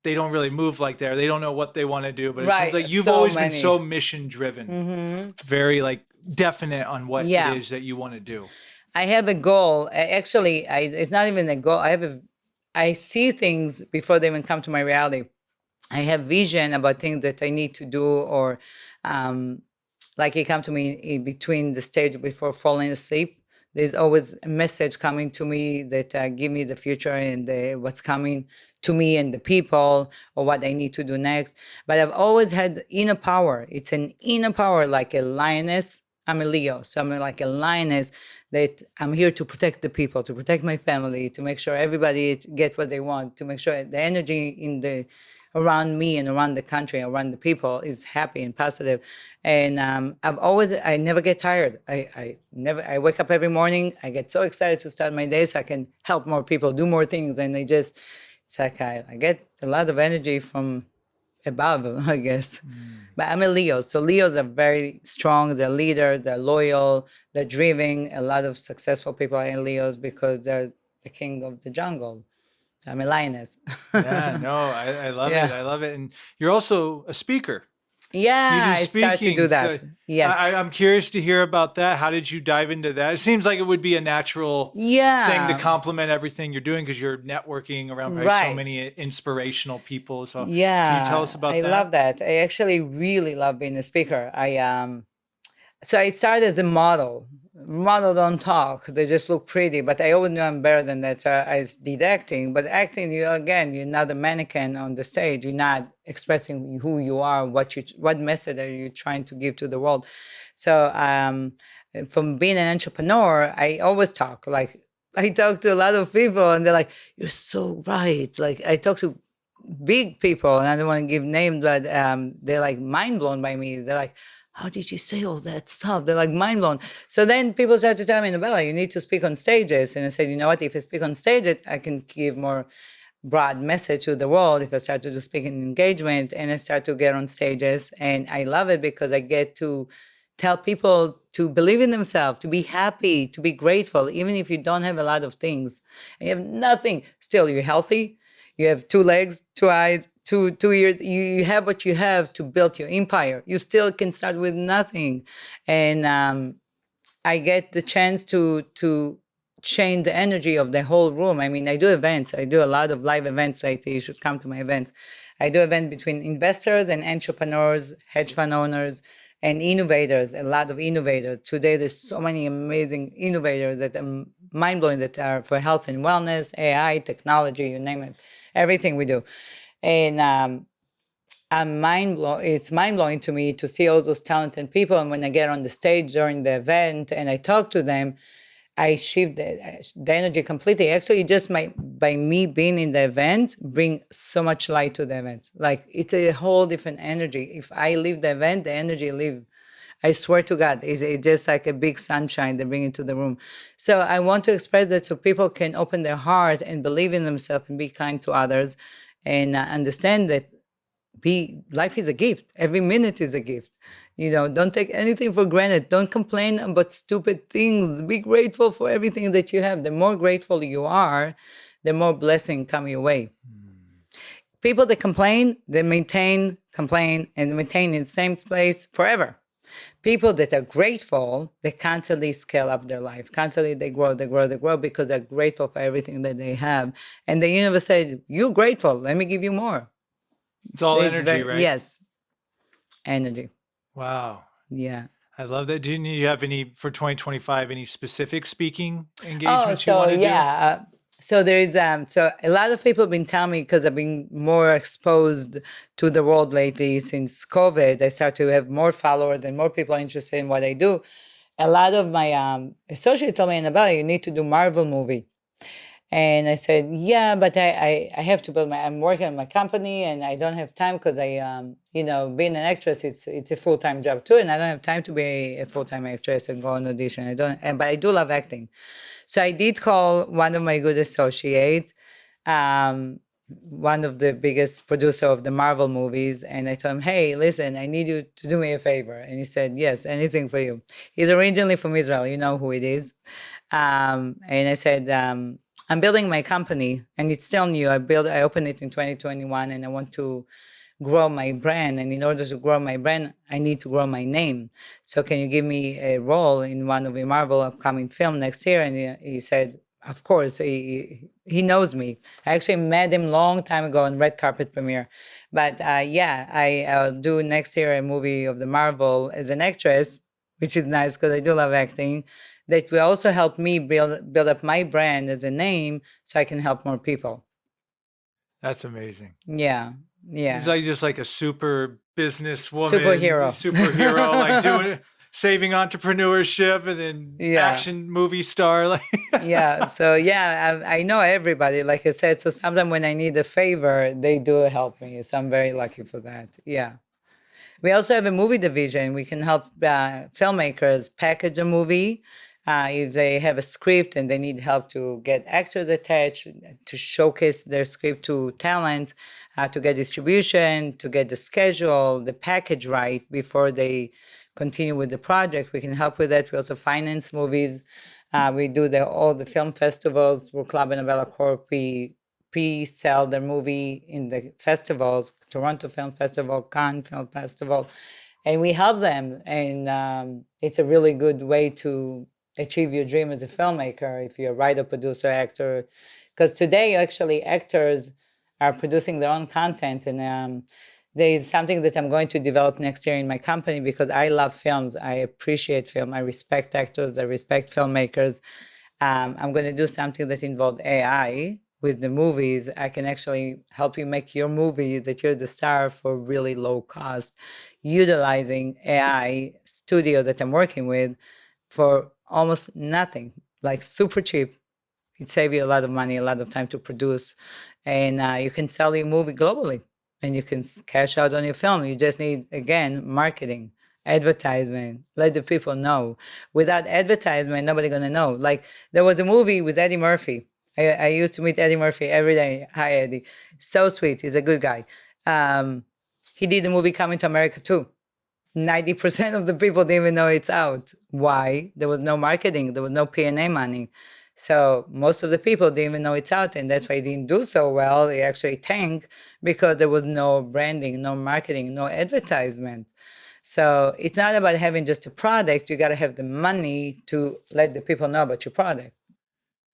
they don't really move like that. They don't know what they want to do. But it seems Right. like you've So always been many. so mission driven, very like definite on what Yeah. it is that you want to do. I have a goal. Actually, it's not even a goal. I see things before they even come to my reality. I have vision about things that I need to do, or like it come to me in between the stage before falling asleep. There's always a message coming to me that give me the future and what's coming to me and the people, or what I need to do next. But I've always had inner power. It's an inner power, like a lioness. I'm a Leo, so I'm like a lioness that I'm here to protect the people, to protect my family, to make sure everybody get what they want, to make sure the energy around me and around the country, around the people is happy and positive. And I never get tired. I wake up every morning. I get so excited to start my day so I can help more people, do more things. And it's like I get a lot of energy from above, I guess. But I'm a Leo. So Leos are very strong. They're leader. They're loyal. They're driven. A lot of successful people are in Leos because they're the king of the jungle. I'm a lioness. Yeah, no, I love it. Yeah. I love it. And you're also a speaker. Yeah, I start to do that. So Yes. I'm curious to hear about that. How did you dive into that? It seems like it would be a natural Yeah. thing to complement everything you're doing because you're networking around so Right. many inspirational people. So Yeah. can you tell us about I that? love that. I actually really love being a speaker. So I started as a model. Model don't talk; they just look pretty. But I always knew I'm better than that. So I did acting. But acting, you're not a mannequin on the stage. You're not expressing who you are, what message are you trying to give to the world. So from being an entrepreneur, I always talk. Like I talk to a lot of people, and they're like, "You're so right." Like I talk to big people, and I don't want to give names, but they're like mind blown by me. They're like, how did you say all that stuff? They're like mind blown. So then people start to tell me, Annabella, you need to speak on stages. And I said, you know what? If I speak on stages, I can give more broad message to the world. If I start to do speaking engagement and I start to get on stages, and I love it because I get to tell people to believe in themselves, to be happy, to be grateful, even if you don't have a lot of things. And you have nothing. Still, you're healthy. You have 2 legs, 2 eyes, two ears. You have what you have to build your empire. You still can start with nothing. And I get the chance to change the energy of the whole room. I mean, I do events. I do a lot of live events lately. You should come to my events. I do events between investors and entrepreneurs, hedge fund owners, and innovators, a lot of innovators. Today, there's so many amazing innovators that are mind-blowing that are for health and wellness, AI, technology, you name it, everything we do. And it's mind-blowing to me to see all those talented people. And when I get on the stage during the event and I talk to them, I shift the energy completely. Actually, just by me being in the event, bring so much light to the event. Like it's a whole different energy. If I leave the event, the energy leave. I swear to God, it's just like a big sunshine they bring into the room. So I want to express that so people can open their heart and believe in themselves and be kind to others, and understand that life is a gift. Every minute is a gift. Don't take anything for granted. Don't complain about stupid things. Be grateful for everything that you have. The more grateful you are, the more blessing come your way. People that complain, they complain, and maintain in the same place forever. People that are grateful, they constantly scale up their life. Constantly they grow because they're grateful for everything that they have. And the universe said, you're grateful, let me give you more. It's all energy, right? Yes. Energy. Wow. Yeah. I love that. Do you have for 2025, any specific speaking engagements you want to do? So there is so a lot of people have been telling me, because I've been more exposed to the world lately since COVID. I start to have more followers and more people interested in what I do. A lot of my associates told me, Annabella, you need to do Marvel movie. And I said, yeah, but I have to I'm working on my company and I don't have time because being an actress, it's a full-time job too. And I don't have time to be a full-time actress and go on audition. But I do love acting. So I did call one of my good associates, one of the biggest producer of the Marvel movies. And I told him, hey, listen, I need you to do me a favor. And he said, yes, anything for you. He's originally from Israel. You know who it is. And I said, I'm building my company and it's still new. I opened it in 2021 and I want to grow my brand. And in order to grow my brand, I need to grow my name. So can you give me a role in one of the Marvel upcoming film next year? And he said, of course, he knows me. I actually met him long time ago on red carpet premiere. But I'll do next year a movie of the Marvel as an actress, which is nice because I do love acting. That will also help me build up my brand as a name so I can help more people. That's amazing. Yeah. It's like just like a super businesswoman. Superhero. Like saving entrepreneurship and then action movie star. Yeah. So I know everybody, like I said. So sometimes when I need a favor, they do help me. So I'm very lucky for that. Yeah. We also have a movie division. We can help filmmakers package a movie. If they have a script and they need help to get actors attached, to showcase their script to talent, to get distribution, to get the schedule, the package right before they continue with the project, we can help with that. We also finance movies. We do all the film festivals. We're Club Annabella Corporation. Pre-sell their movie in the festivals, Toronto Film Festival, Cannes Film Festival, and we help them. And it's a really good way to achieve your dream as a filmmaker if you're a writer, producer, actor. Because today, actually, actors are producing their own content. And There is something that I'm going to develop next year in my company because I love films. I appreciate film. I respect actors. I respect filmmakers. I'm going to do something that involves AI with the movies. I can actually help you make your movie that you're the star for really low cost, utilizing AI studio that I'm working with for almost nothing, like super cheap. It saves you a lot of money, a lot of time to produce, and you can sell your movie globally, and you can cash out on your film. You just need, again, marketing, advertisement, let the people know. Without advertisement, nobody gonna know. Like there was a movie with Eddie Murphy. I used to meet Eddie Murphy every day. Hi, Eddie. So sweet. He's a good guy. He did the movie Coming to America too. 90% of the people didn't even know it's out. Why? There was no marketing. There was no P&A money. So most of the people didn't even know it's out, and that's why it didn't do so well. It actually tanked because there was no branding, no marketing, no advertisement. So it's not about having just a product. You got to have the money to let the people know about your product.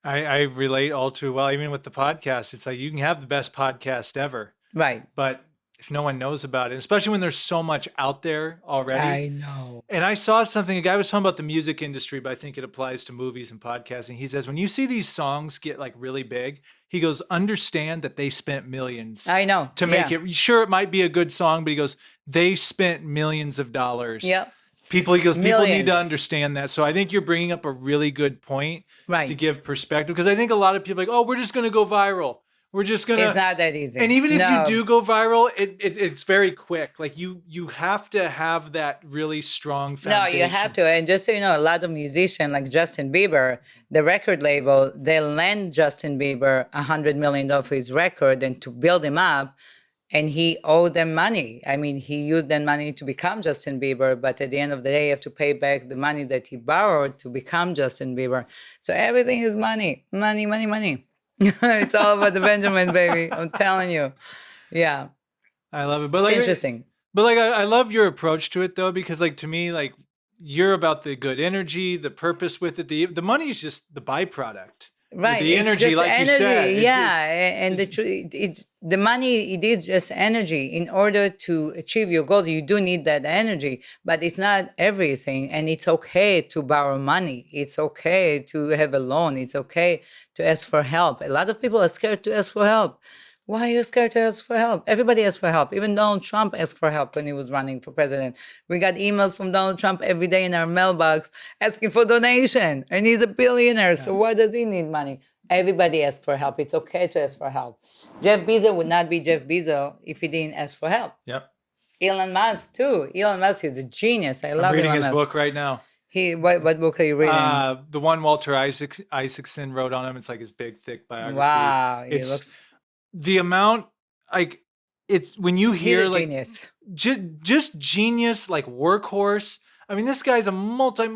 I relate all too well. Even with the podcast, it's like you can have the best podcast ever, Right. but if no one knows about it, especially when there's so much out there already. I know. And I saw something, a guy was talking about the music industry, but I think it applies to movies and podcasting. He says, when you see these songs get like really big, he goes, understand that they spent millions I know. to make it. Sure, it might be a good song, but he goes, they spent millions of dollars. Yep. He goes, people Millions. need to understand that. So I think you're bringing up a really good point Right. to give perspective. Because I think a lot of people are like, oh, we're just going to go viral. We're just going to. It's not that easy. And even if No. you do go viral, it's very quick. Like you have to have that really strong foundation. No, you have to. And just so you know, a lot of musicians like Justin Bieber, the record label, they lend Justin Bieber $100 million for his record and to build him up. And he owed them money. I mean, he used that money to become Justin Bieber, but at the end of the day, you have to pay back the money that he borrowed to become Justin Bieber. So everything is money, money, money, money. It's all about the Benjamin, baby. I'm telling you. Yeah. I love it. But It's like, interesting. But like, I love your approach to it though, because like to me, like you're about the good energy, the purpose with it. The money is just the byproduct. Right. The it's energy, just like energy. you said. And the money, it is just energy. In order to achieve your goals, you do need that energy, but it's not everything. And it's okay to borrow money. It's okay to have a loan. It's okay to ask for help. A lot of people are scared to ask for help. Why are you scared to ask for help? Everybody asks for help. Even Donald Trump asked for help when he was running for president. We got emails from Donald Trump every day in our mailbox asking for donation. And he's a billionaire, so why does he need money? Everybody asks for help. It's okay to ask for help. Jeff Bezos would not be Jeff Bezos if he didn't ask for help. Yep. Elon Musk, too. Elon Musk is a genius. I love I'm reading Elon his Musk. book right now. What book are you reading? The one Walter Isaacson wrote on him. It's like his big, thick biography. Wow. He It's looks the amount, like, it's when you he's hear a like genius. just genius, like workhorse. I mean, this guy's a multi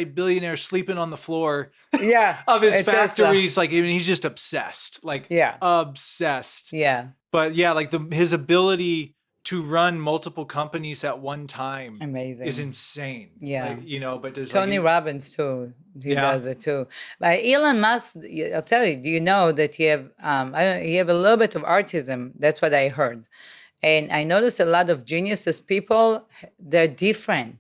billionaire sleeping on the floor Yeah. of his a Tesla. factories. Like, I mean, he's just obsessed. Like, Yeah. obsessed. Yeah. But yeah, like his ability to run multiple companies at one time Amazing. is insane. Yeah. Like, you know, but there's Tony like, Robbins too. He Yeah. does it too. But Elon Musk, I'll tell you. Do you know that he have he have a little bit of autism? That's what I heard, and I noticed a lot of geniuses people. They're different,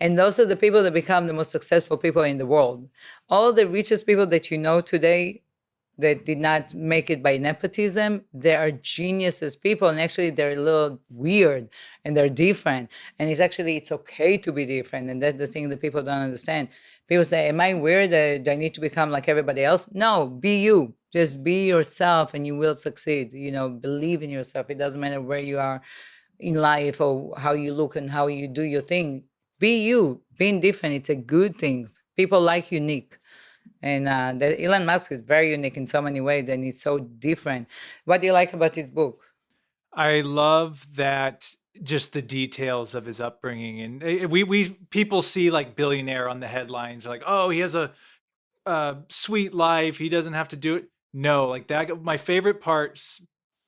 and those are the people that become the most successful people in the world. All the richest people that you know today that did not make it by nepotism, they are geniuses people, and actually they're a little weird and they're different. And it's okay to be different, and that's the thing that people don't understand. People say, "Am I weird? Do I need to become like everybody else?" No, be you. Just be yourself, and you will succeed. You know, believe in yourself. It doesn't matter where you are in life or how you look and how you do your thing. Be you. Being different, it's a good thing. People like unique. And Elon Musk is very unique in so many ways, and he's so different. What do you like about his book? I love that just the details of his upbringing, and we people see like billionaire on the headlines, like, oh, he has a sweet life, he doesn't have to do it. No, like that. My favorite parts.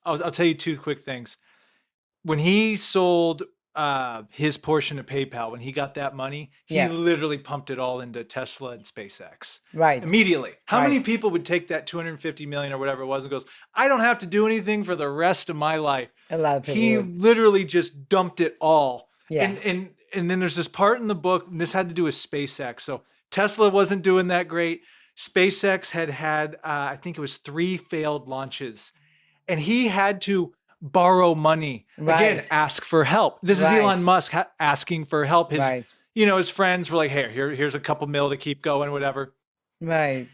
I'll tell you two quick things. When he sold his portion of PayPal, when he got that money, he Yeah. literally pumped it all into Tesla and SpaceX. Right. Immediately. How Right. many people would take that 250 million or whatever it was and goes, I don't have to do anything for the rest of my life. A lot of people He would. literally just dumped it all. Yeah. And then there's this part in the book, and this had to do with SpaceX. So Tesla wasn't doing that great. SpaceX had I think it was 3 failed launches, and he had to borrow money. Again, Right. ask for help. This is Right. Elon Musk asking for help. His, Right. his friends were like, here's a couple mil to keep going, whatever. Right.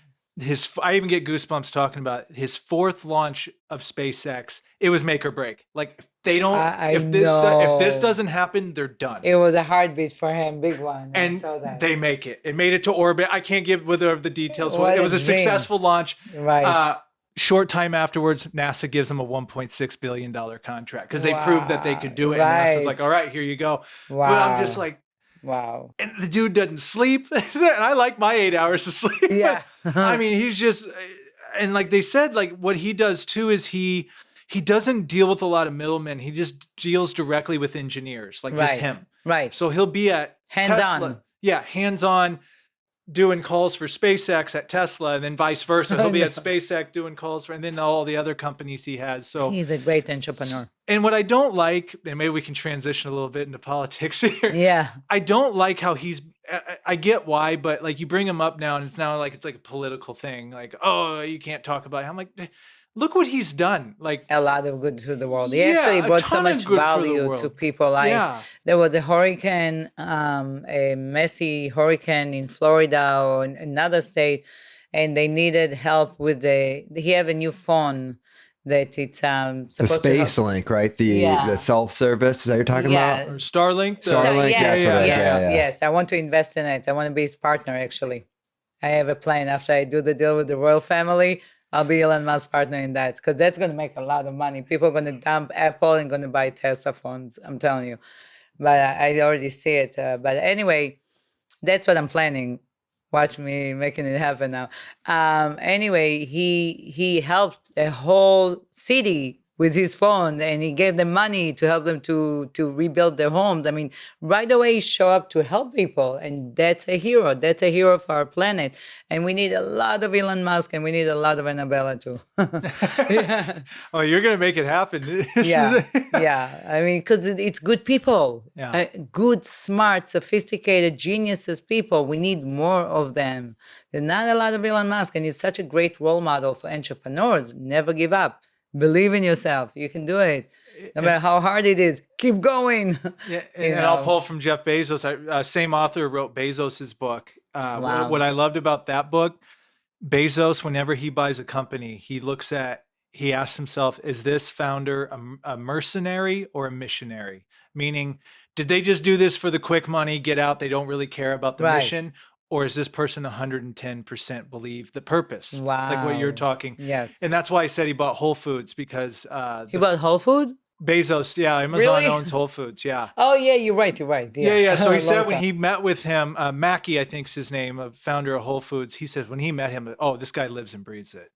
I even get goosebumps talking about his 4th launch of SpaceX. It was make or break. Like, if they don't, if this know. doesn't happen, they're done. It was a heartbeat for him, big one. I And saw that. they make it. It made it to orbit. I can't give the details. What It a was a dream. successful launch. Right. Short time afterwards, NASA gives them a $1.6 billion contract because they proved that they could do it. Right. And NASA's like, all right, here you go. Wow. But I'm just like, wow. and the dude doesn't sleep. And I like my 8 hours of sleep. Yeah. But, I mean, he's just, and like they said, like what he does too is he doesn't deal with a lot of middlemen. He just deals directly with engineers, like just Right. him. Right. So he'll be at Hands-on. Tesla. Yeah, hands-on, doing calls for SpaceX at Tesla, and then vice versa. He'll be at SpaceX doing calls for, and then all the other companies he has. So, He's a great entrepreneur. and what I don't like, and maybe we can transition a little bit into politics here. Yeah. I don't like how I get why, but like you bring him up now, and it's like a political thing. Like, oh, you can't talk about it. I'm like, look what he's done. Like, A lot of good to the world. He Yeah, actually a brought so ton of much good for the value to world. people. Yeah. There was a hurricane, a messy hurricane in Florida or in another state, and they needed help with he have a new phone that it's The supposed to help. space link, right? The Yeah. self-service. Is that what you're talking Yeah. about? or Starlink. Starlink, So, yes, that's what it is. yes, Yeah. yes. I want to invest in it. I want to be his partner, actually. I have a plan. After I do the deal with the royal family, I'll be Elon Musk's partner in that, because that's going to make a lot of money. People are going to dump Apple and going to buy Tesla phones. I'm telling you. But I already see it. But anyway, that's what I'm planning. Watch me making it happen now. Anyway, he helped a whole city with his phone, and he gave them money to help them to rebuild their homes. I mean, right away he showed up to help people, and that's a hero. That's a hero for our planet. And we need a lot of Elon Musk, and we need a lot of Annabella too. Yeah. Oh, you're gonna make it happen. Yeah, yeah. I mean, because it's good people, Yeah. good, smart, sophisticated, geniuses people. We need more of them. There's not a lot of Elon Musk, and he's such a great role model for entrepreneurs. Never give up. Believe in yourself. You can do it. No matter how hard it is, keep going. Yeah, You and I'll know. pull from Jeff Bezos. Same author wrote Bezos's book. Wow. What I loved about that book, Bezos, whenever he buys a company, he asks himself, is this founder a mercenary or a missionary? Meaning, did they just do this for the quick money, get out, they don't really care about the Right. mission? Or is this person 110% believe the purpose? Like what you're Wow. talking. Yes. And that's why I said he bought Whole Foods, because He bought Whole Food? Bezos, yeah, Amazon Really? owns Whole Foods, yeah. Oh, yeah, you're right. You're right. Yeah. So he Long said when time. he met with him, Mackey, I think's his name, a founder of Whole Foods. He says when he met him, oh, this guy lives and breathes it.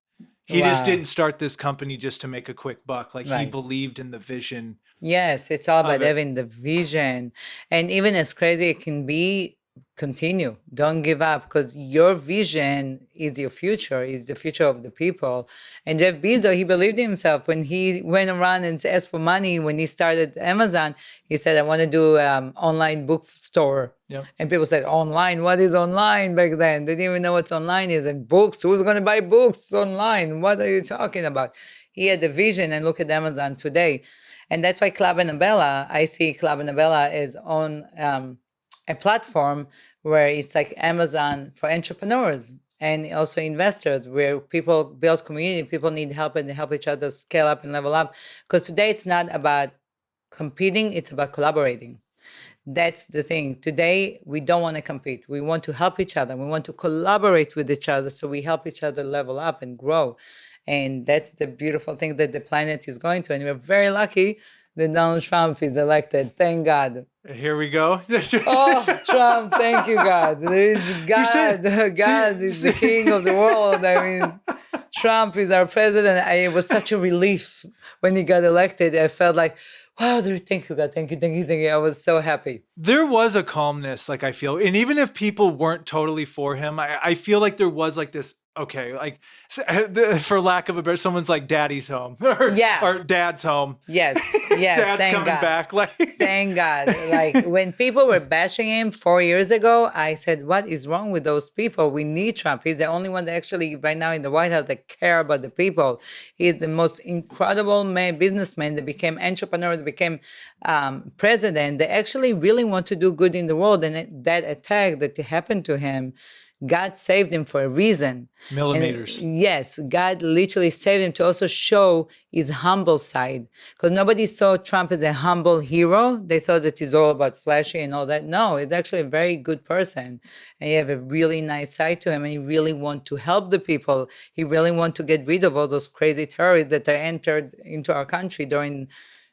He just Wow. didn't start this company just to make a quick buck. Like he Right. believed in the vision. Yes, it's all about it. having the vision. And even as crazy it can be, continue. Don't give up, because your vision is your future, is the future of the people. And Jeff Bezos, he believed in himself. When he went around and asked for money, when he started Amazon, he said, I want to do online bookstore. Yep. And people said, online? What is online back then? They didn't even know what online is. And books, who's going to buy books online? What are you talking about? He had the vision, and look at Amazon today. And that's why Club Annabella, I see Club Annabella is on a platform where it's like Amazon for entrepreneurs and also investors, where people build community, people need help, and they help each other scale up and level up. Because today it's not about competing, it's about collaborating. That's the thing. Today, we don't want to compete. We want to help each other. We want to collaborate with each other, so we help each other level up and grow. And that's the beautiful thing that the planet is going to. And we're very lucky that Donald Trump is elected. Thank God. Here we go. Oh, Trump, thank you, God. There is God. said- God is the king of the world. I mean, Trump is our president. It was such a relief when he got elected. I felt like, wow, thank you, God. Thank you, thank you, thank you. I was so happy. There was a calmness, like I feel, and even if people weren't totally for him, I feel like there was like this. Okay, like for lack of a better, someone's like daddy's home Yeah. or dad's home. Yes, yes. Dad's thank coming God. back. Like Thank God. Like when people were bashing him 4 years ago, I said, what is wrong with those people? We need Trump. He's the only one that actually right now in the White House that care about the people. He's the most incredible businessman that became entrepreneur, that became president. They actually really want to do good in the world. And that attack that happened to him, God saved him for a reason. millimeters. And yes, God literally saved him to also show his humble side. Because nobody saw Trump as a humble hero. They thought that he's all about flashy and all that. No, he's actually a very good person. And he have a really nice side to him. And he really want to help the people. He really want to get rid of all those crazy terrorists that are entered into our country during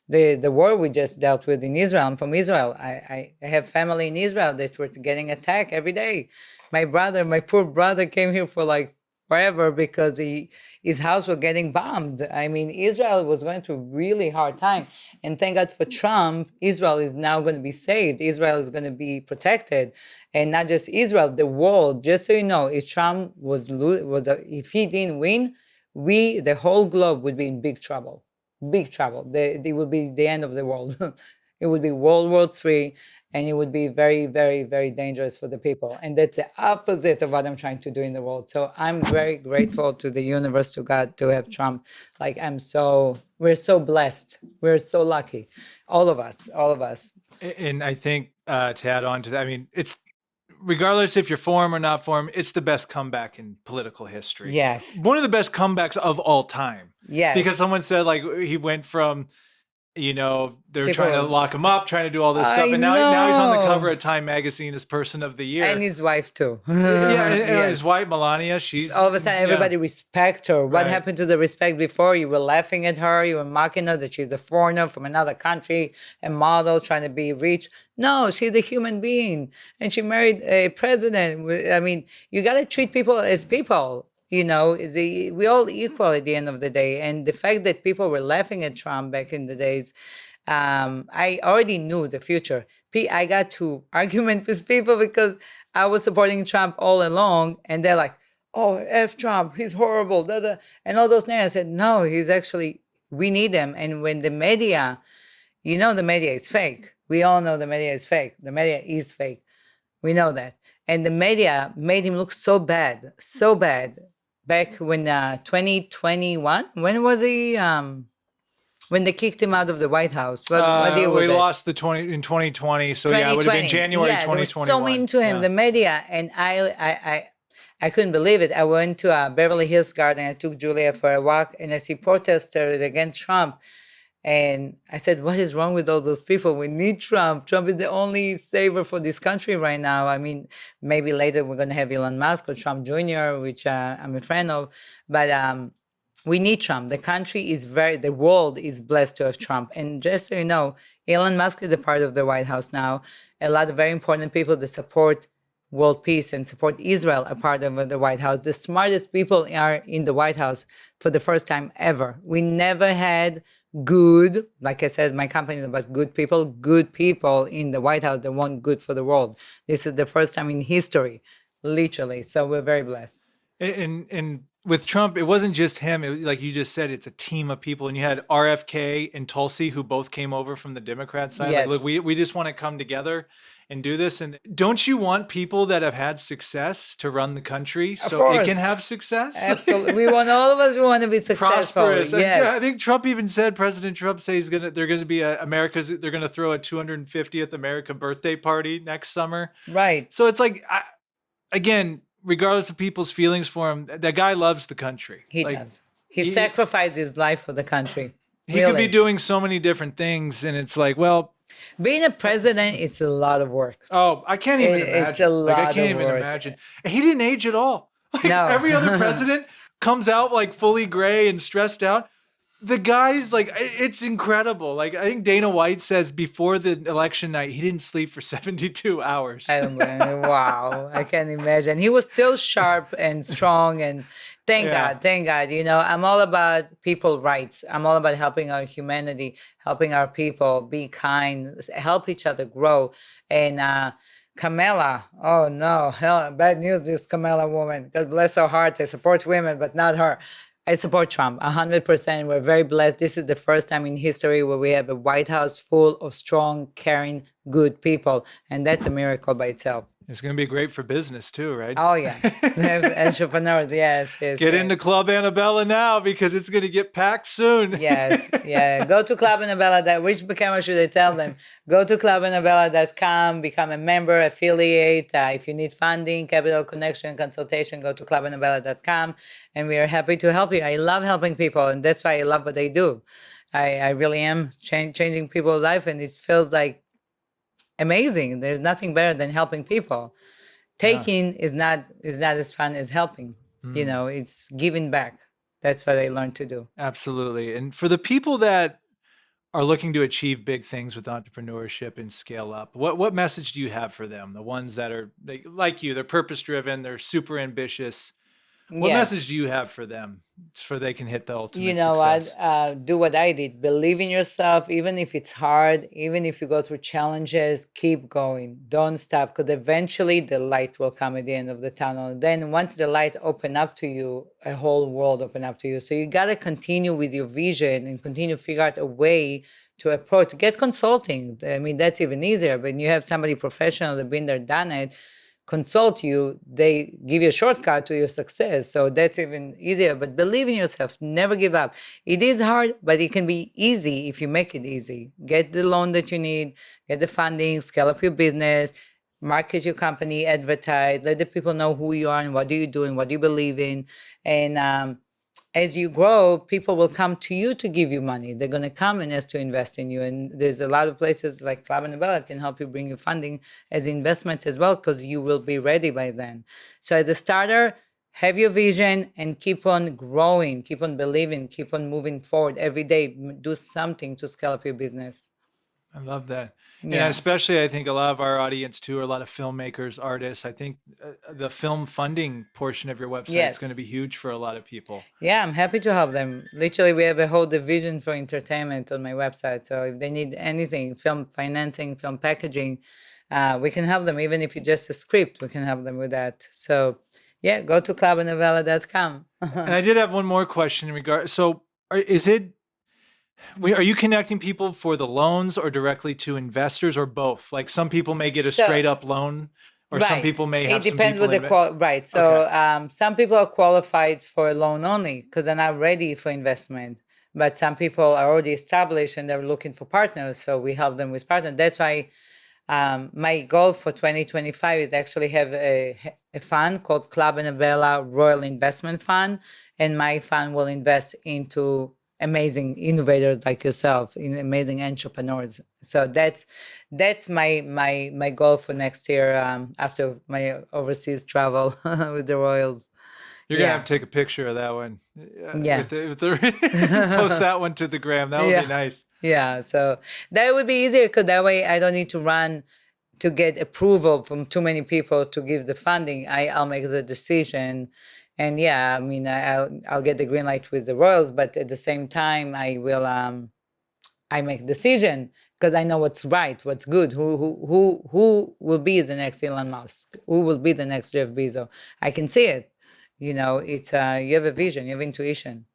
the war we just dealt with in Israel. I'm from Israel. I have family in Israel that were getting attacked every day. My poor brother came here for like forever because his house was getting bombed. I mean, Israel was going through a really hard time. And thank God for Trump, Israel is now going to be saved. Israel is going to be protected. And not just Israel, the world. Just so you know, if Trump if he didn't win, the whole globe would be in big trouble. Big trouble. It would be the end of the world. It would be World War III, and it would be very, very, very dangerous for the people. And that's the opposite of what I'm trying to do in the world. So I'm very grateful to the universe, to God, to have Trump. Like we're so blessed. We're so lucky. All of us. And I think to add on to that, I mean, it's regardless if you're for him or not for him, it's the best comeback in political history. Yes. One of the best comebacks of all time. Yes. Because someone said like he went from, they were trying to lock him up, trying to do all this stuff. And now he's on the cover of Time Magazine as Person of the Year. And his wife too. And Yes. his wife, Melania, she's... All of a sudden, everybody respect her. What happened to the respect before? You were laughing at her. You were mocking her that she's a foreigner from another country, a model trying to be rich. No, she's a human being. And she married a president. I mean, you got to treat people as people. We all equal at the end of the day. And the fact that people were laughing at Trump back in the days, I already knew the future. I got to argument with people because I was supporting Trump all along. And they're like, oh, F Trump, he's horrible. Da, da. And all those names. I said, no, we need him. And when the media, the media is fake. We all know the media is fake. The media is fake. We know that. And the media made him look so bad. Back when 2021, when was he? When they kicked him out of the White House. What year was we it? lost in 2020. So yeah, it would have been January 2021. They were so mean to him, the media, and I couldn't believe it. I went to Beverly Hills Garden. I took Julia for a walk, and I see protesters against Trump. And I said, what is wrong with all those people? We need Trump. Trump is the only savior for this country right now. I mean, maybe later we're going to have Elon Musk or Trump Jr., which I'm a friend of. But we need Trump. The world is blessed to have Trump. And just so you know, Elon Musk is a part of the White House now. A lot of very important people that support world peace and support Israel are part of the White House. The smartest people are in the White House for the first time ever. We never had good, like I said, my company is about good people in the White House that want good for the world. This is the first time in history, literally. So we're very blessed. And with Trump, it wasn't just him. It was, like you just said, it's a team of people. And you had RFK and Tulsi, who both came over from the Democrat side. Yes. Like, look, we just want to come together and do this. And don't you want people that have had success to run the country so it can have success? Absolutely. All of us want to be successful. Prosperous. Yes. I think Trump even said, President Trump says they're going to be they're going to throw a 250th America birthday party next summer. Right. So it's like, again, regardless of people's feelings for him, that guy loves the country. He does. He sacrificed his life for the country. He could be doing so many different things, and it's like, well, being a president, it's a lot of work. Oh, I can't even imagine. It's a lot I can't even work. imagine. And he didn't age at all. Like, No. Every other president comes out like fully gray and stressed out. The guy's like, it's incredible. Like, I think Dana White says before the election night, he didn't sleep for 72 hours. I don't blame him. Wow. I can't imagine. He was still sharp and strong, and Thank Yeah. God, thank God. I'm all about people rights. I'm all about helping our humanity, helping our people be kind, help each other grow. And Kamala, oh no, hell, bad news, this Kamala woman. God bless her heart. I support women, but not her. I support Trump 100%. We're very blessed. This is the first time in history where we have a White House full of strong, caring, good people. And that's a miracle by itself. It's going to be great for business too, right? Oh, yeah. Entrepreneurs, yes, yes. Get yes. into Club Annabella now because it's going to get packed soon. Yes, yeah. Go to Club Annabella. Which camera should I tell them? Go to clubannabella.com, become a member, affiliate. If you need funding, capital connection, consultation, go to clubannabella.com. And we are happy to help you. I love helping people, and that's why I love what I do. I really am changing people's life, and it feels like amazing. There's nothing better than helping people. Taking is not as fun as helping. It's giving back. That's what I learned to do. Absolutely. And for the people that are looking to achieve big things with entrepreneurship and scale up, what message do you have for them? The ones that are like you, they're purpose driven, they're super ambitious. What message do you have for them so they can hit the ultimate success? What? Do what I did. Believe in yourself, even if it's hard, even if you go through challenges, keep going. Don't stop, because eventually the light will come at the end of the tunnel. Then once the light open up to you, a whole world open up to you. So you got to continue with your vision and continue to figure out a way to approach. Get consulting. I mean, that's even easier. When you have somebody professional that been there, done it, consult you, they give you a shortcut to your success. So that's even easier. But believe in yourself, never give up. It is hard, but it can be easy if you make it easy. Get the loan that you need, get the funding, scale up your business, market your company, advertise, let the people know who you are and what do you do and what do you believe in. And as you grow, people will come to you to give you money. They're going to come and ask to invest in you. And there's a lot of places like Club Annabella can help you bring you funding as investment as well, because you will be ready by then. So as a starter, have your vision and keep on growing, keep on believing, keep on moving forward every day. Do something to scale up your business. I love that. Yeah. And especially, I think a lot of our audience too are a lot of filmmakers, artists. I think the film funding portion of your website is going to be huge for a lot of people. Yeah, I'm happy to help them. Literally, we have a whole division for entertainment on my website. So if they need anything, film financing, film packaging, we can help them. Even if it's just a script, we can help them with that. So yeah, go to clubannabella.com. And I did have one more question in regard. So are you connecting people for the loans or directly to investors or both? Like some people may get a straight up loan, or some people may have. It depends with the right. So some people are qualified for a loan only because they're not ready for investment. But some people are already established and they're looking for partners. So we help them with partners. That's why my goal for 2025 is actually have a fund called Club Annabella Royal Investment Fund, and my fund will invest into amazing innovators like yourself, in amazing entrepreneurs. So that's my goal for next year after my overseas travel with the Royals. You're gonna have to take a picture of that one. Yeah. Post that one to the gram. That would be nice. Yeah. So that would be easier because that way I don't need to run to get approval from too many people to give the funding. I'll make the decision. And yeah, I mean, I'll get the green light with the Royals, but at the same time, I will I make a decision because I know what's right, what's good, who will be the next Elon Musk, who will be the next Jeff Bezos. I can see it. It's you have a vision, you have intuition.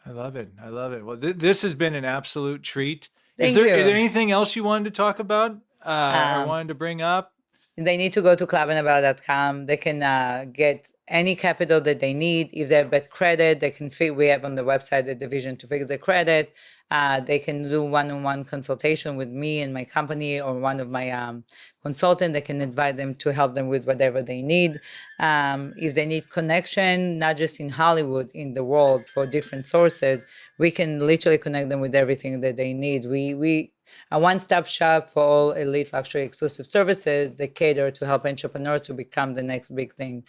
I love it. I love it. Well, this has been an absolute treat. Thank you. Is there anything else you wanted to talk about or wanted to bring up? They need to go to clubannabella.com. They can get any capital that they need. If they have bad credit, they can we have on the website the division to fix the credit. They can do one-on-one consultation with me and my company or one of my consultants. They can invite them to help them with whatever they need. If they need connection, not just in Hollywood, in the world for different sources, we can literally connect them with everything that they need. We a one-stop shop for all elite luxury exclusive services that cater to help entrepreneurs to become the next big thing.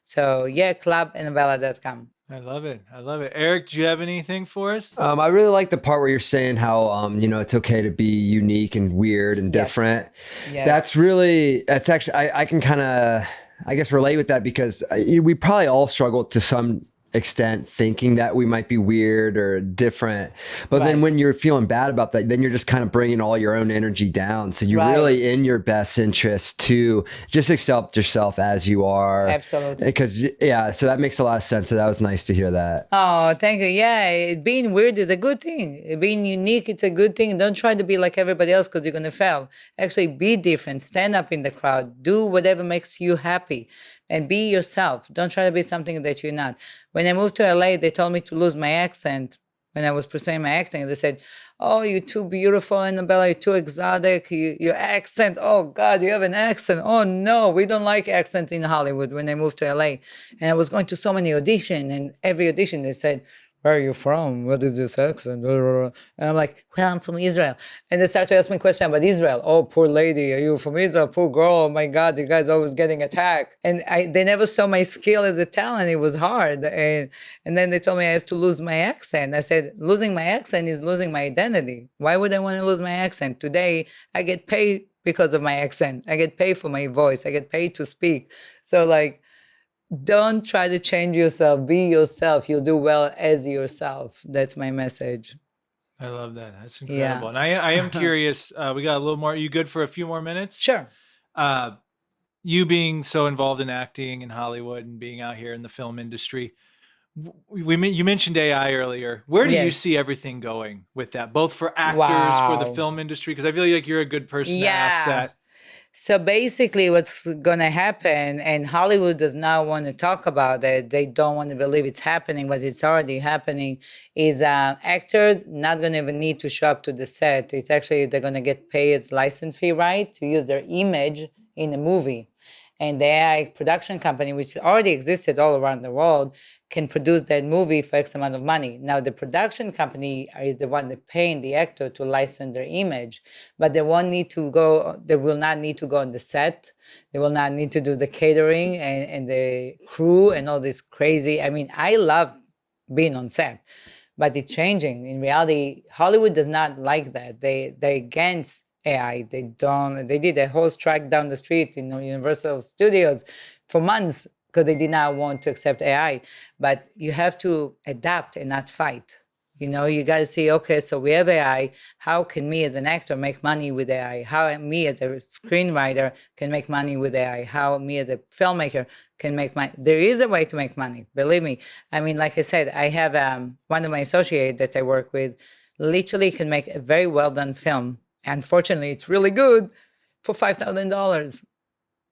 So yeah, clubannabella.com. I love it. I love it. Eric, do you have anything for us? I really like the part where you're saying how, it's okay to be unique and weird and different. Yes. That's actually, I can kind of, I guess, relate with that because we probably all struggle to some extent thinking that we might be weird or different. But then Right. when you're feeling bad about that, then you're just kind of bringing all your own energy down. So you're Right. really in your best interest to just accept yourself as you are. Absolutely. Because, yeah, so that makes a lot of sense. So that was nice to hear that. Oh, thank you. Yeah, being weird is a good thing. Being unique, it's a good thing. Don't try to be like everybody else because you're going to fail. Actually, be different. Stand up in the crowd. Do whatever makes you happy and be yourself. Don't try to be something that you're not. When I moved to LA, they told me to lose my accent when I was pursuing my acting. They said, "Oh, you're too beautiful, Annabella. You're too exotic. Your accent. Oh God, you have an accent. Oh no, we don't like accents in Hollywood." When I moved to LA, and I was going to so many auditions, and every audition they said, "Where are you from? What is this accent?" And I'm like, "Well, I'm from Israel." And they start to ask me questions about Israel. "Oh, poor lady, are you from Israel? Poor girl. Oh my God, you guys always getting attacked." And they never saw my skill as a talent. It was hard. And then they told me I have to lose my accent. I said, losing my accent is losing my identity. Why would I want to lose my accent? Today, I get paid because of my accent. I get paid for my voice. I get paid to speak. So like, don't try to change yourself. Be yourself. You'll do well as yourself. That's my message. I love that. That's Yeah. incredible. And I am curious. We got a little more. Are you good for a few more minutes? Sure. You being so involved in acting in Hollywood and being out here in the film industry, you mentioned AI earlier. Where do you Yes. see everything going with that, both for actors, for the Wow. film industry? Because I feel like you're a good person to ask Yeah. that. So basically, what's going to happen, and Hollywood does not want to talk about it, they don't want to believe it's happening, but it's already happening, is actors not going to even need to show up to the set. It's actually, they're going to get paid as license fee, right, to use their image in a movie. And the AI production company, which already existed all around the world, can produce that movie for X amount of money. Now, the production company is the one that paying the actor to license their image, but they will not need to go on the set. They will not need to do the catering and the crew and all this crazy. I mean, I love being on set, but it's changing. In reality, Hollywood does not like that. They're against AI. They did a whole strike down the street in Universal Studios for months because they did not want to accept AI. But you have to adapt and not fight. You got to see, okay, so we have AI. How can me as an actor make money with AI? How me as a screenwriter can make money with AI? How me as a filmmaker can make money? There is a way to make money, believe me. I mean, like I said, I have one of my associates that I work with literally can make a very well done film. Unfortunately, it's really good for $5,000.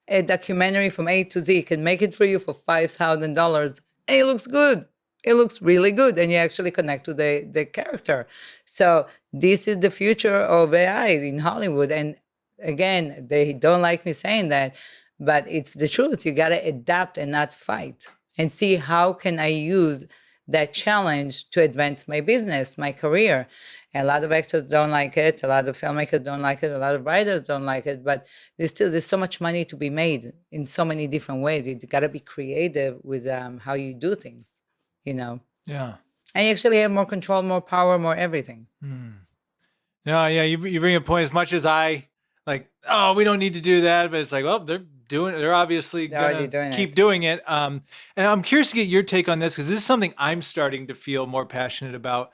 A documentary from A to Z can make it for you for $5,000. And it looks good. It looks really good. And you actually connect to the character. So this is the future of AI in Hollywood. And again, they don't like me saying that, but it's the truth. You got to adapt and not fight and see how can I use that challenge to advance my business, my career. And a lot of actors don't like it. A lot of filmmakers don't like it. A lot of writers don't like it. But there's so much money to be made in so many different ways. You got to be creative with how you do things, Yeah. And you actually have more control, more power, more everything. No, yeah, you bring a point. As much as I like, oh, we don't need to do that, but it's like, well, they're obviously already gonna doing keep it. doing it. And I'm curious to get your take on this because this is something I'm starting to feel more passionate about.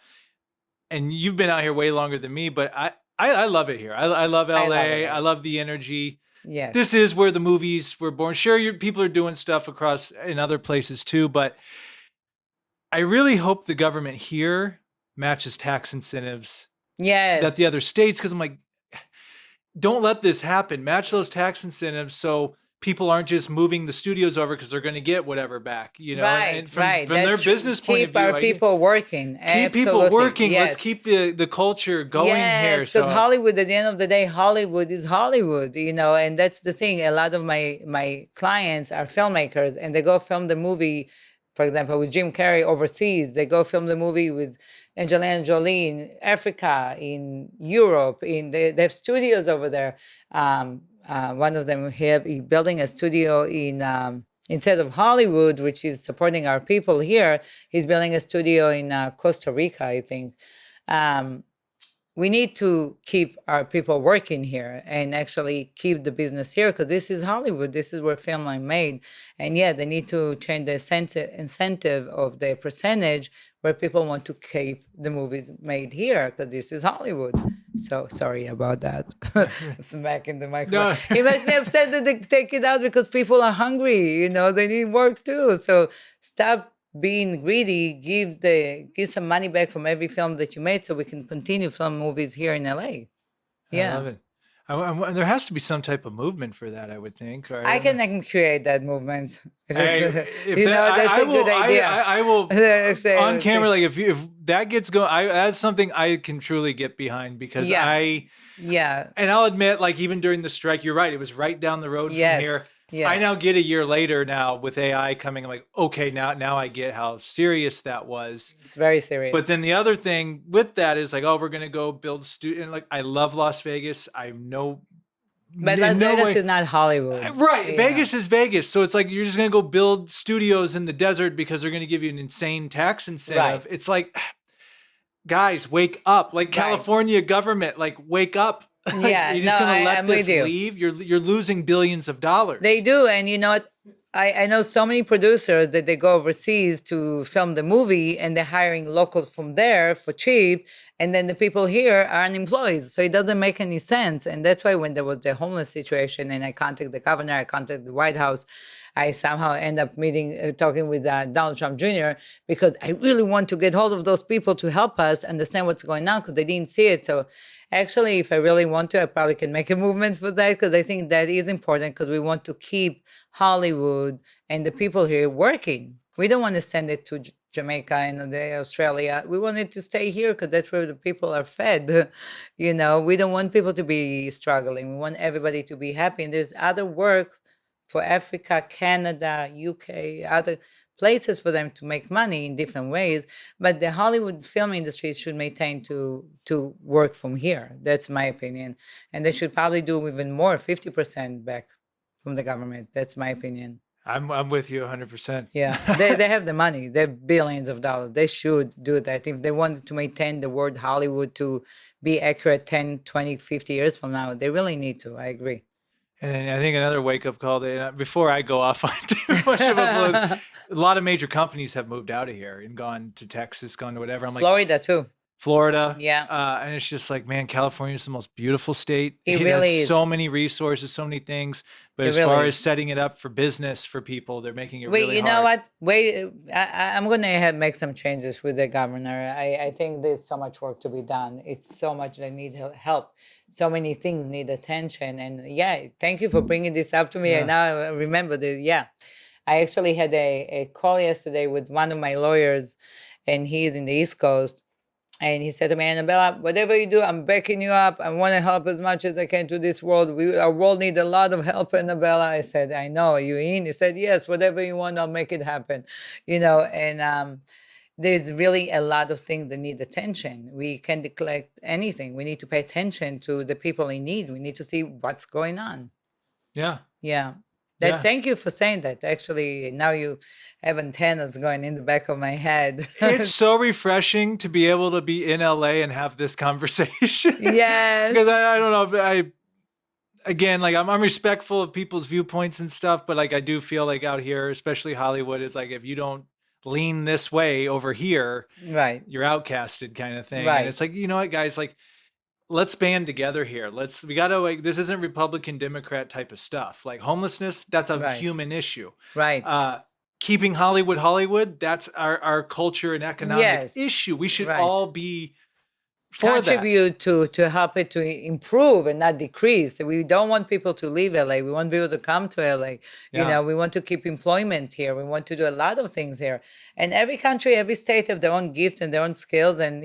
And you've been out here way longer than me, but I love it here. I love LA. I love the energy. Yes. This is where the movies were born. Sure, people are doing stuff across in other places too, but I really hope the government here matches tax incentives Yes. that the other states, because I'm like, don't let this happen. Match those tax incentives so people aren't just moving the studios over because they're going to get whatever back, Right, and from right. their That's true. business point of Keep view. our people working. Keep people Absolutely. working. Yes. Let's keep the culture going here. Yes, because Hollywood, at the end of the day, Hollywood is Hollywood, and that's the thing. A lot of my clients are filmmakers, and they go film the movie, for example, with Jim Carrey overseas. They go film the movie with Angelina Jolie in Africa, in Europe. They have studios over there. One of them is building a studio in instead of Hollywood, which is supporting our people here. He's building a studio in Costa Rica, I think. we need to keep our people working here and actually keep the business here, because this is Hollywood. This is where film are made. And yeah, they need to change the incentive of the percentage where people want to keep the movies made here, because this is Hollywood. So sorry about that. Smack in the microphone. No. It makes me upset that they take it out because people are hungry. They need work too. So stop being greedy. Give some money back from every film that you made, so we can continue film movies here in LA. Yeah, I love it. There has to be some type of movement for that, I would think. Right? I can create that movement. Just, If that's a good idea. I will Say- on camera. Like if that gets going, that's something I can truly get behind, because Yeah. Yeah. and I'll admit, like even during the strike, you're right. It was right down the road Yes. from here. Yes. I now get a year later now with AI coming. I'm like, okay, now I get how serious that was. It's very serious. But then the other thing with that is like, oh, we're gonna go build student. Like, I love Las Vegas. I know, but in Las no Vegas way- is not Hollywood. Right. Yeah. Vegas is Vegas. So it's like you're just going to go build studios in the desert because they're going to give you an insane tax incentive. Right. It's like, guys, wake up. Like California government, like wake up. Like, Yeah, you're just no, going to let I'm this with you. leave. You're losing billions of dollars. They do. And you know what? I know so many producers that they go overseas to film the movie, and they're hiring locals from there for cheap. And then the people here are unemployed. So it doesn't make any sense. And that's why when there was the homeless situation and I contacted the governor, I contacted the White House, I somehow end up talking with Donald Trump Jr., because I really want to get hold of those people to help us understand what's going on, because they didn't see it. So actually, if I really want to, I probably can make a movement for that, because I think that is important, because we want to keep Hollywood and the people here working. We don't want to send it to Jamaica and Australia. We want it to stay here, because that's where the people are fed. We don't want people to be struggling. We want everybody to be happy. And there's other work for Africa, Canada, UK, other places for them to make money in different ways. But the Hollywood film industry should maintain to work from here. That's my opinion. And they should probably do even more, 50% back from the government. That's my opinion. I'm with you 100%. Yeah, they have the money. They have billions of dollars. They should do that. If they wanted to maintain the word Hollywood to be accurate 10, 20, 50 years from now, they really need to. I agree. And I think another wake-up call, before I go off on too much of a float, a lot of major companies have moved out of here and gone to Texas, gone to whatever. I'm like, Florida too. Florida. Yeah. And it's just like, man, California is the most beautiful state. It really has is. so many resources, so many things. But It as really far is. as setting it up for business for people, they're making it Wait, really you hard. know what? Wait, I'm going to make some changes with the governor. I think there's so much work to be done. It's so much that need help. So many things need attention. And yeah, thank you for bringing this up to me. Yeah. And now I remember that, yeah. I actually had a call yesterday with one of my lawyers, and he's in the East Coast. And he said to me, Annabella, whatever you do, I'm backing you up. I want to help as much as I can to this world. Our world needs a lot of help, Annabella. I said, I know. Are you in? He said, yes, whatever you want, I'll make it happen. And there's really a lot of things that need attention. We can't neglect anything. We need to pay attention to the people in need. We need to see what's going on. Yeah. Yeah. Yeah. Thank you for saying that. Actually, now you have antennas going in the back of my head. It's so refreshing to be able to be in LA and have this conversation. Yes. Because I don't know, again, like I'm respectful of people's viewpoints and stuff, but like I do feel like out here, especially Hollywood, it's like if you don't lean this way over here, Right. you're outcasted kind of thing. Right. And it's like, you know what, guys, like let's band together here. We gotta, like, this isn't Republican Democrat type of stuff. Like homelessness, that's a Right. human issue. Right. Keeping Hollywood, that's our culture and economic Yes. issue. We should Right. all be for that. Contribute to help it to improve and not decrease. We don't want people to leave LA. We want people to come to LA. Yeah. We want to keep employment here. We want to do a lot of things here. And every country, every state have their own gift and their own skills. And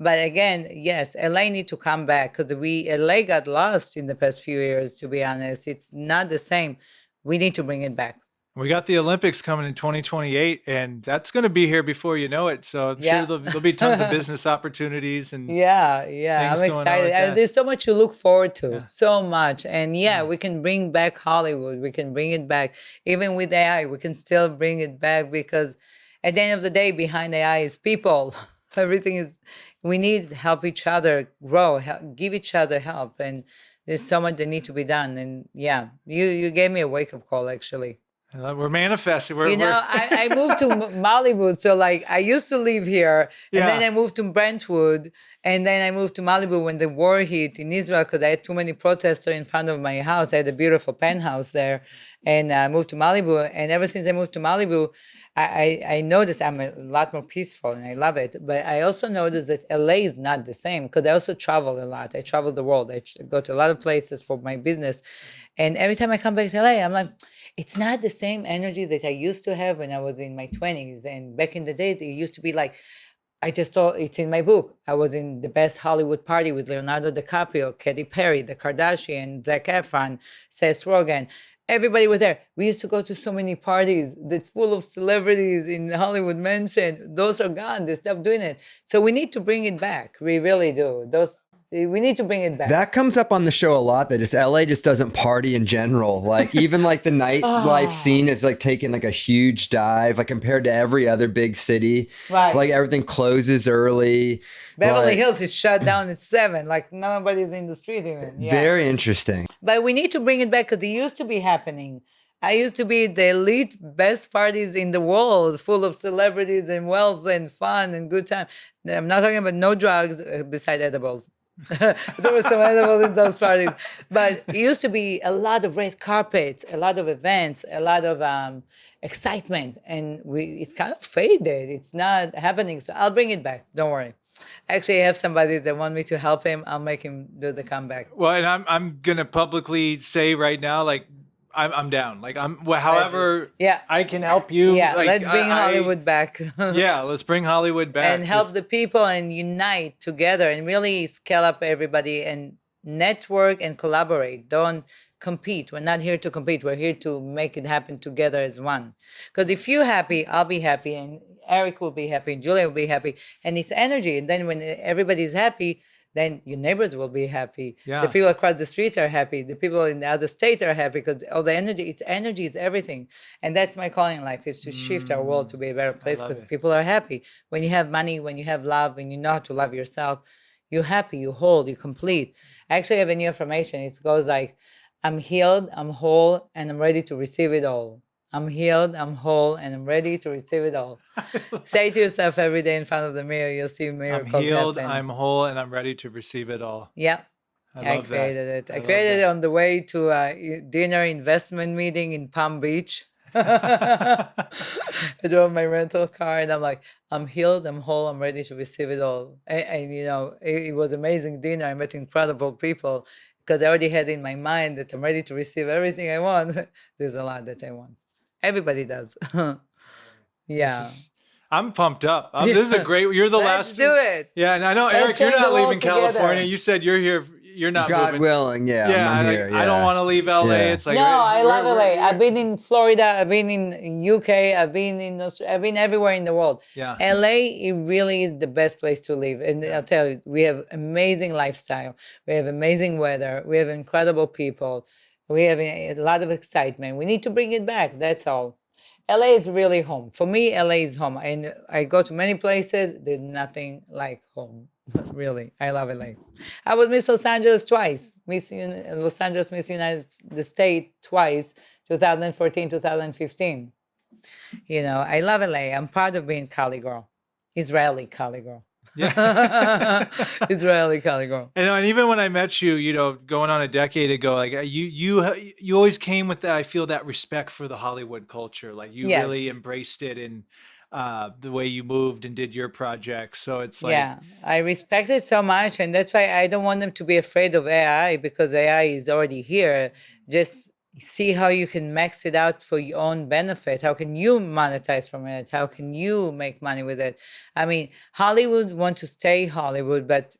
but again, yes, LA need to come back, because LA got lost in the past few years. To be honest, it's not the same. We need to bring it back. We got the Olympics coming in 2028, and that's going to be here before you know it. So I'm Yeah. sure there'll be tons of business opportunities. And Yeah, things I'm going on excited. like that. There's so much to look forward to, Yeah. so much. And we can bring back Hollywood. We can bring it back. Even with AI, we can still bring it back, because at the end of the day, behind AI is people. Everything is, we need to help each other grow, give each other help. And there's so much that need to be done. And yeah, you gave me a wake-up call, actually. We're manifesting. We're, You know, I moved to Malibu. So like I used to live here and then Yeah. I moved to Brentwood and then I moved to Malibu when the war hit in Israel because I had too many protesters in front of my house. I had a beautiful penthouse there and I moved to Malibu. And ever since I moved to Malibu, I noticed I'm a lot more peaceful and I love it. But I also noticed that LA is not the same because I also travel a lot. I travel the world. I go to a lot of places for my business. And every time I come back to LA, I'm like, it's not the same energy that I used to have when I was in my 20s. And back in the days, it used to be like, I just thought it's in my book. I was in the best Hollywood party with Leonardo DiCaprio, Katy Perry, the Kardashian, Zac Efron, Seth Rogen. Everybody was there. We used to go to so many parties that full of celebrities in Hollywood Mansion. Those are gone. They stopped doing it. So we need to bring it back. We really do. We need to bring it back. That comes up on the show a lot, that just LA just doesn't party in general. Like even like the nightlife scene is like taking like a huge dive, like compared to every other big city. Right. Like everything closes early. Beverly like, Hills is shut down at 7. Like nobody's in the street even. Yeah. Very interesting. But we need to bring it back because it used to be happening. I used to be the elite best parties in the world, full of celebrities and wealth and fun and good time. I'm not talking about no drugs beside edibles. There were some edibles in those parties. But it used to be a lot of red carpets, a lot of events, a lot of excitement. And it's kind of faded. It's not happening. So I'll bring it back. Don't worry. Actually, I have somebody that want me to help him. I'll make him do the comeback. Well, and I'm gonna publicly say right now, like I'm down. Like however Yeah. I can help you. Yeah, like, let's bring Hollywood back. Yeah, let's bring Hollywood back And help the people and unite together and really scale up everybody and network and collaborate. Don't compete. We're not here to compete. We're here to make it happen together as one. Because if you're happy, I'll be happy and Eric will be happy and Julia will be happy. And it's energy. And then when everybody's happy, then your neighbors will be happy. Yeah. The people across the street are happy. The people in the other state are happy because all the energy, it's everything. And that's my calling in life, is to shift our world to be a better place because people are happy. When you have money, when you have love, when you know how to love yourself, you're happy, you're whole, you're complete. I actually have a new affirmation. It goes like, I'm healed, I'm whole, and I'm ready to receive it all. I'm healed, I'm whole, and I'm ready to receive it all. Say to yourself every day in front of the mirror, you'll see miracles I'm healed, happen. I'm whole, and I'm ready to receive it all. Yeah. I love created that. it. I created it on the way to a dinner investment meeting in Palm Beach. I drove my rental car and I'm like, I'm healed, I'm whole, I'm ready to receive it all. And you know, it was amazing dinner. I met incredible people because I already had in my mind that I'm ready to receive everything I want. There's a lot that I want. Everybody does. Yeah. I'm pumped up. This is a great. You're the Let's last. do it. Yeah, and I know, Let's Eric, you're change not the world leaving California. together. You said you're here. You're not God moving. willing, yeah. I'm like, here, I don't want to leave LA. Yeah. It's like No, I love we're- LA. I've been in Florida. I've been in UK. I've been in Australia. I've been everywhere in the world. Yeah. LA, it really is the best place to live. And I'll tell you, we have amazing lifestyle. We have amazing weather. We have incredible people. We have a lot of excitement. We need to bring it back. That's all. LA is really home. For me, LA is home. And I go to many places. There's nothing like home. Really, I love LA. I was Miss Los Angeles twice. Los Angeles Miss United States twice, 2014, 2015. You know, I love LA. I'm proud of being Cali girl. Israeli Cali girl. Yeah. Israeli Cali girl. And even when I met you, you know, going on a decade ago, like you always came with that. I feel that respect for the Hollywood culture. Like you Yes. really embraced it in the way you moved and did your projects. So it's like, Yeah, I respect it so much. And that's why I don't want them to be afraid of AI because AI is already here. Just see how you can max it out for your own benefit. How can you monetize from it? How can you make money with it? I mean, Hollywood wants to stay Hollywood, but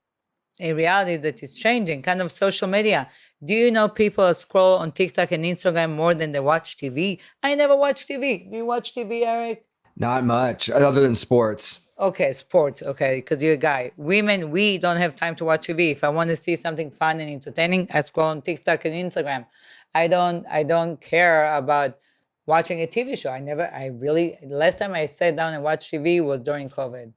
in reality that is changing, kind of social media. Do you know people scroll on TikTok and Instagram more than they watch TV? I never watch TV. Do you watch TV, Eric? Not much, other than sports. Okay, sports, okay, because you're a guy. Women, we don't have time to watch TV. If I want to see something fun and entertaining, I scroll on TikTok and Instagram. I don't care about watching a TV show. Last time I sat down and watched TV was during COVID.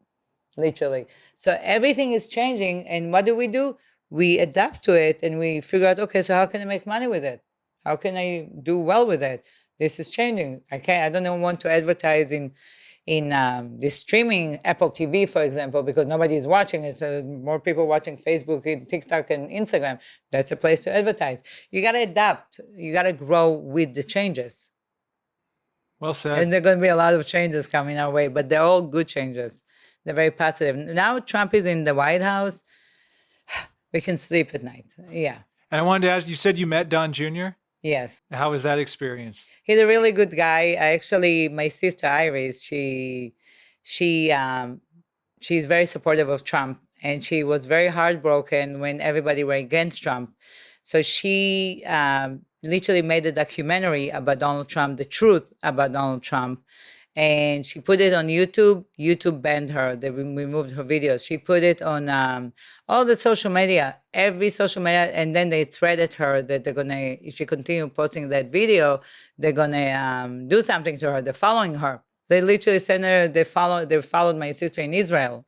literally. So everything is changing. And what do? We adapt to it and we figure out, okay, so how can I make money with it? How can I do well with it? This is changing. I don't want to advertise in the streaming Apple TV, for example, because nobody is watching it. So more people watching Facebook, TikTok, and Instagram. That's a place to advertise. You got to adapt. You got to grow with the changes. Well said. And there are going to be a lot of changes coming our way, but they're all good changes. They're very positive. Now Trump is in the White House. We can sleep at night. Yeah. And I wanted to ask, you said you met Don Jr.? Yes. How was that experience? He's a really good guy. My sister Iris, she's very supportive of Trump, and she was very heartbroken when everybody were against Trump. So she literally made a documentary about Donald Trump, the truth about Donald Trump. And she put it on YouTube. YouTube banned her. They removed her videos. She put it on all the social media, every social media, and then they threatened her that they're gonna, if she continue posting that video, they're gonna do something to her. They're following her. They literally sent her. They followed my sister in Israel.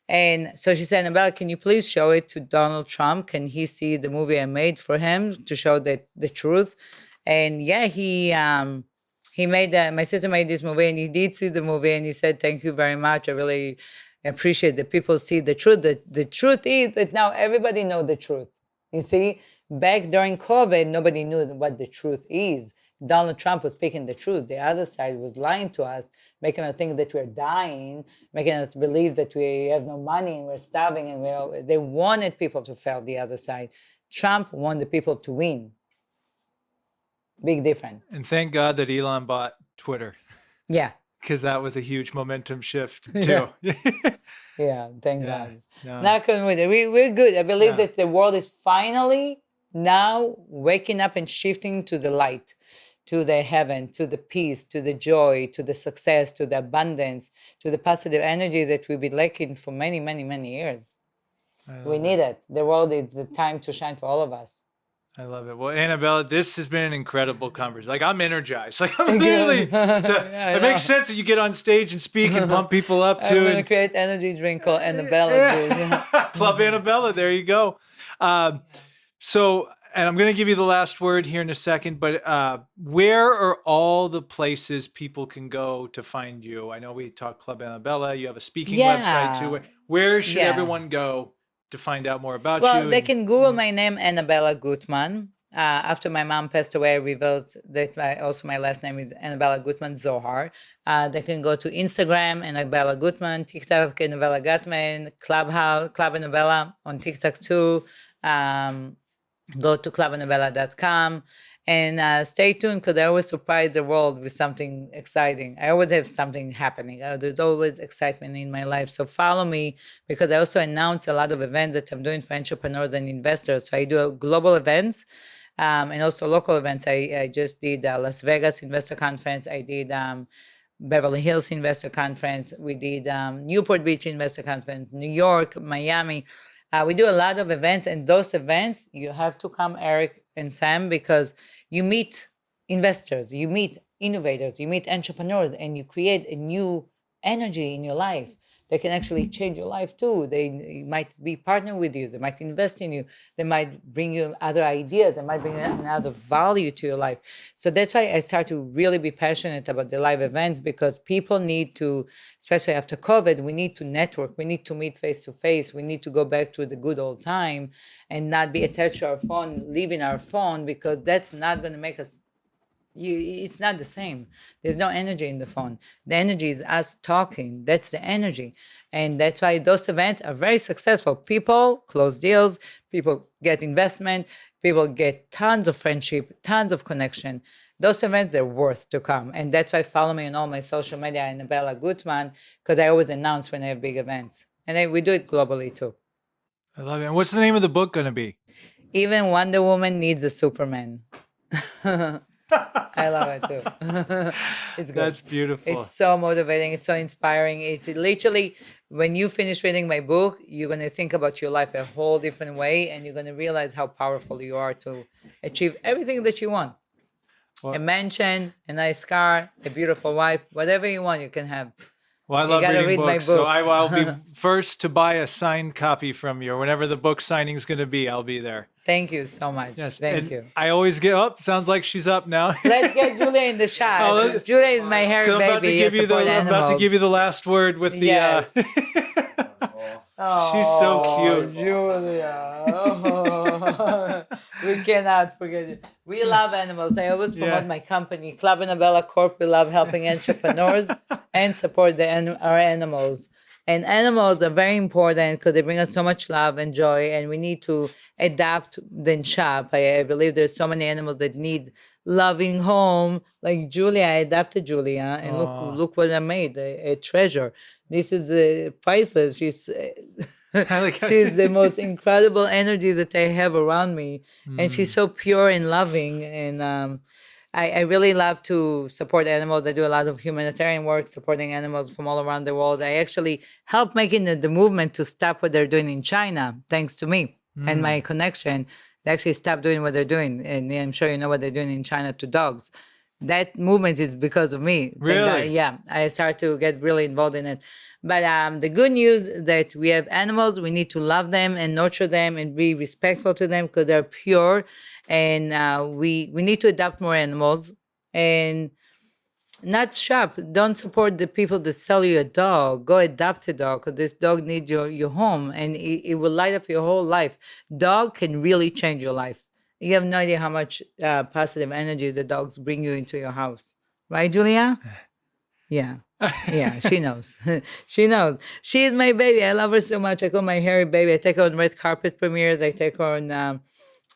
And so she said, Annabella, can you please show it to Donald Trump? Can he see the movie I made for him to show the truth? And yeah, he made my sister made this movie, and he did see the movie, and he said, thank you very much. I really appreciate that people see the truth. The truth is that now everybody knows the truth. You see, back during COVID, nobody knew what the truth is. Donald Trump was speaking the truth. The other side was lying to us, making us think that we're dying, making us believe that we have no money and we're starving, and they wanted people to fail the other side. Trump wanted people to win. Big difference. And thank God that Elon bought Twitter. Yeah. Because that was a huge momentum shift too. Yeah, thank God. No. Not with it. We're good. I believe that the world is finally now waking up and shifting to the light, to the heaven, to the peace, to the joy, to the success, to the abundance, to the positive energy that we've been lacking for many, many, many years. We need it. The world is the time to shine for all of us. I love it. Well, Annabella, this has been an incredible conversation. Like, I'm energized. Like, I'm literally. It makes sense that you get on stage and speak and pump people up too. I'm going to create energy drink called Annabella juice. Club Annabella. There you go. So, and I'm going to give you the last word here in a second, but where are all the places people can go to find you? I know we talked Club Annabella. You have a speaking website too. Where should everyone go to find out more about you? Well, they can Google my name, Annabella Gutman. After my mom passed away, I revealed that my last name is Annabella Gutman Zohar. They can go to Instagram, Annabella Gutman, TikTok, Annabella Gutman, Clubhouse, Club Annabella on TikTok too. Go to clubannabella.com and stay tuned, because I always surprise the world with something exciting. I always have something happening. There's always excitement in my life. So follow me, because I also announce a lot of events that I'm doing for entrepreneurs and investors. So I do global events and also local events. I just did Las Vegas Investor Conference. I did Beverly Hills Investor Conference. We did Newport Beach Investor Conference, New York, Miami. We do a lot of events, and those events, you have to come, Eric and Sam, because you meet investors, you meet innovators, you meet entrepreneurs, and you create a new energy in your life. They can actually change your life too. They might be partner with you. They might invest in you. They might bring you other ideas. They might bring another value to your life. So that's why I start to really be passionate about the live events, because people need to, especially after COVID, we need to network. We need to meet face to face. We need to go back to the good old time and not be attached to our phone, leaving our phone, because that's not going to make us it's not the same. There's no energy in the phone. The energy is us talking. That's the energy. And that's why those events are very successful. People close deals, people get investment, people get tons of friendship, tons of connection. Those events, they're worth to come. And that's why follow me on all my social media, Annabella Gutman, because I always announce when I have big events. And we do it globally too. I love it. And what's the name of the book going to be? Even Wonder Woman Needs a Superman. I love it too. It's good. That's beautiful. It's so motivating. It's so inspiring. It's literally, when you finish reading my book, you're going to think about your life a whole different way, and you're going to realize how powerful you are to achieve everything that you want. Well, a mansion, a nice car, a beautiful wife, whatever you want, you can have. Well, I You love gotta reading read my books, so book. I'll be first to buy a signed copy from you. Whenever the book signing is going to be, I'll be there. Thank you so much. Yes, Thank and you. I always get up. Sounds like she's up now. Let's get Julia in the shot. Oh, let's- Julia is my hairy I'm about to baby. give you the. support I'm about to animals. give you the last word with the. Yes. She's so cute. Julia. Oh, we cannot forget it. We love animals. I always promote Yeah. my company, Club Annabella Corp. We love helping entrepreneurs and support our animals. And animals are very important because they bring us so much love and joy, and we need to adapt than shop. I believe there's so many animals that need loving home. Like Julia, I adopted Julia, and Aw. look what I made, a treasure. This is priceless. She's she's the most incredible energy that I have around me, and she's so pure and loving. And I really love to support animals. I do a lot of humanitarian work supporting animals from all around the world. I actually help making the movement to stop what they're doing in China, thanks to me and my connection. They actually stopped doing what they're doing, and I'm sure you know what they're doing in China to dogs. That movement is because of me. Thank Really? God. Yeah, I started to get really involved in it. But the good news that we have animals, we need to love them and nurture them and be respectful to them because they're pure. And we need to adopt more animals and not shop. Don't support the people that sell you a dog. Go adopt a dog because this dog needs your home, and it will light up your whole life. Dog can really change your life. You have no idea how much positive energy the dogs bring you into your house. Right, Julia? Yeah. Yeah, she knows. She knows. She is my baby. I love her so much. I call my hairy baby. I take her on red carpet premieres. I take her on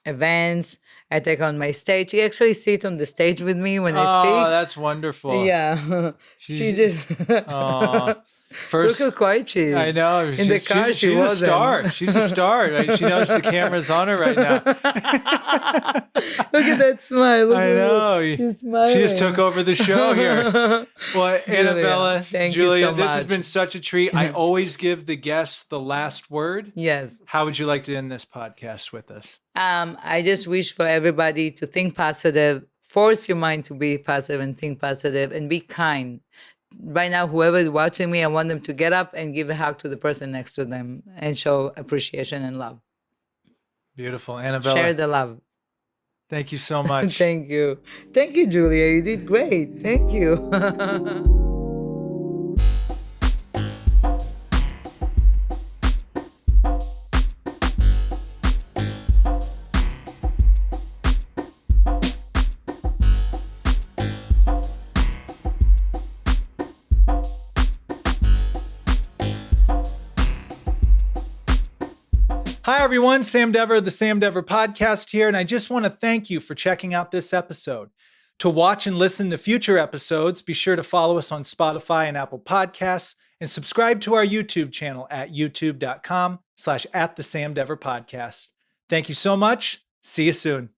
events. I take her on my stage. She actually sits on the stage with me when I Oh, speak. that's wonderful. Yeah. She just Aw. look First, how quiet she is. I know. In the car, she's she a wasn't. star. She's a star. Right? She knows the camera's on her right now. Look at that smile. Look I at her. know. She's smiling. She just took over the show here. Well, Annabella, thank you Julia, so this has much. been such a treat. I always give the guests the last word. Yes. How would you like to end this podcast with us? I just wish for everybody to think positive, force your mind to be positive and think positive and be kind. Right now, whoever is watching me, I want them to get up and give a hug to the person next to them and show appreciation and love. Beautiful. Annabella, Share the love. thank you so much. Thank you. Thank you, Julia. You did great. Thank you. Hi, everyone. Sam Dever, the Sam Dever Podcast here, and I just want to thank you for checking out this episode. To watch and listen to future episodes, be sure to follow us on Spotify and Apple Podcasts, and subscribe to our YouTube channel at youtube.com/@the Sam Dever Podcast. Thank you so much. See you soon.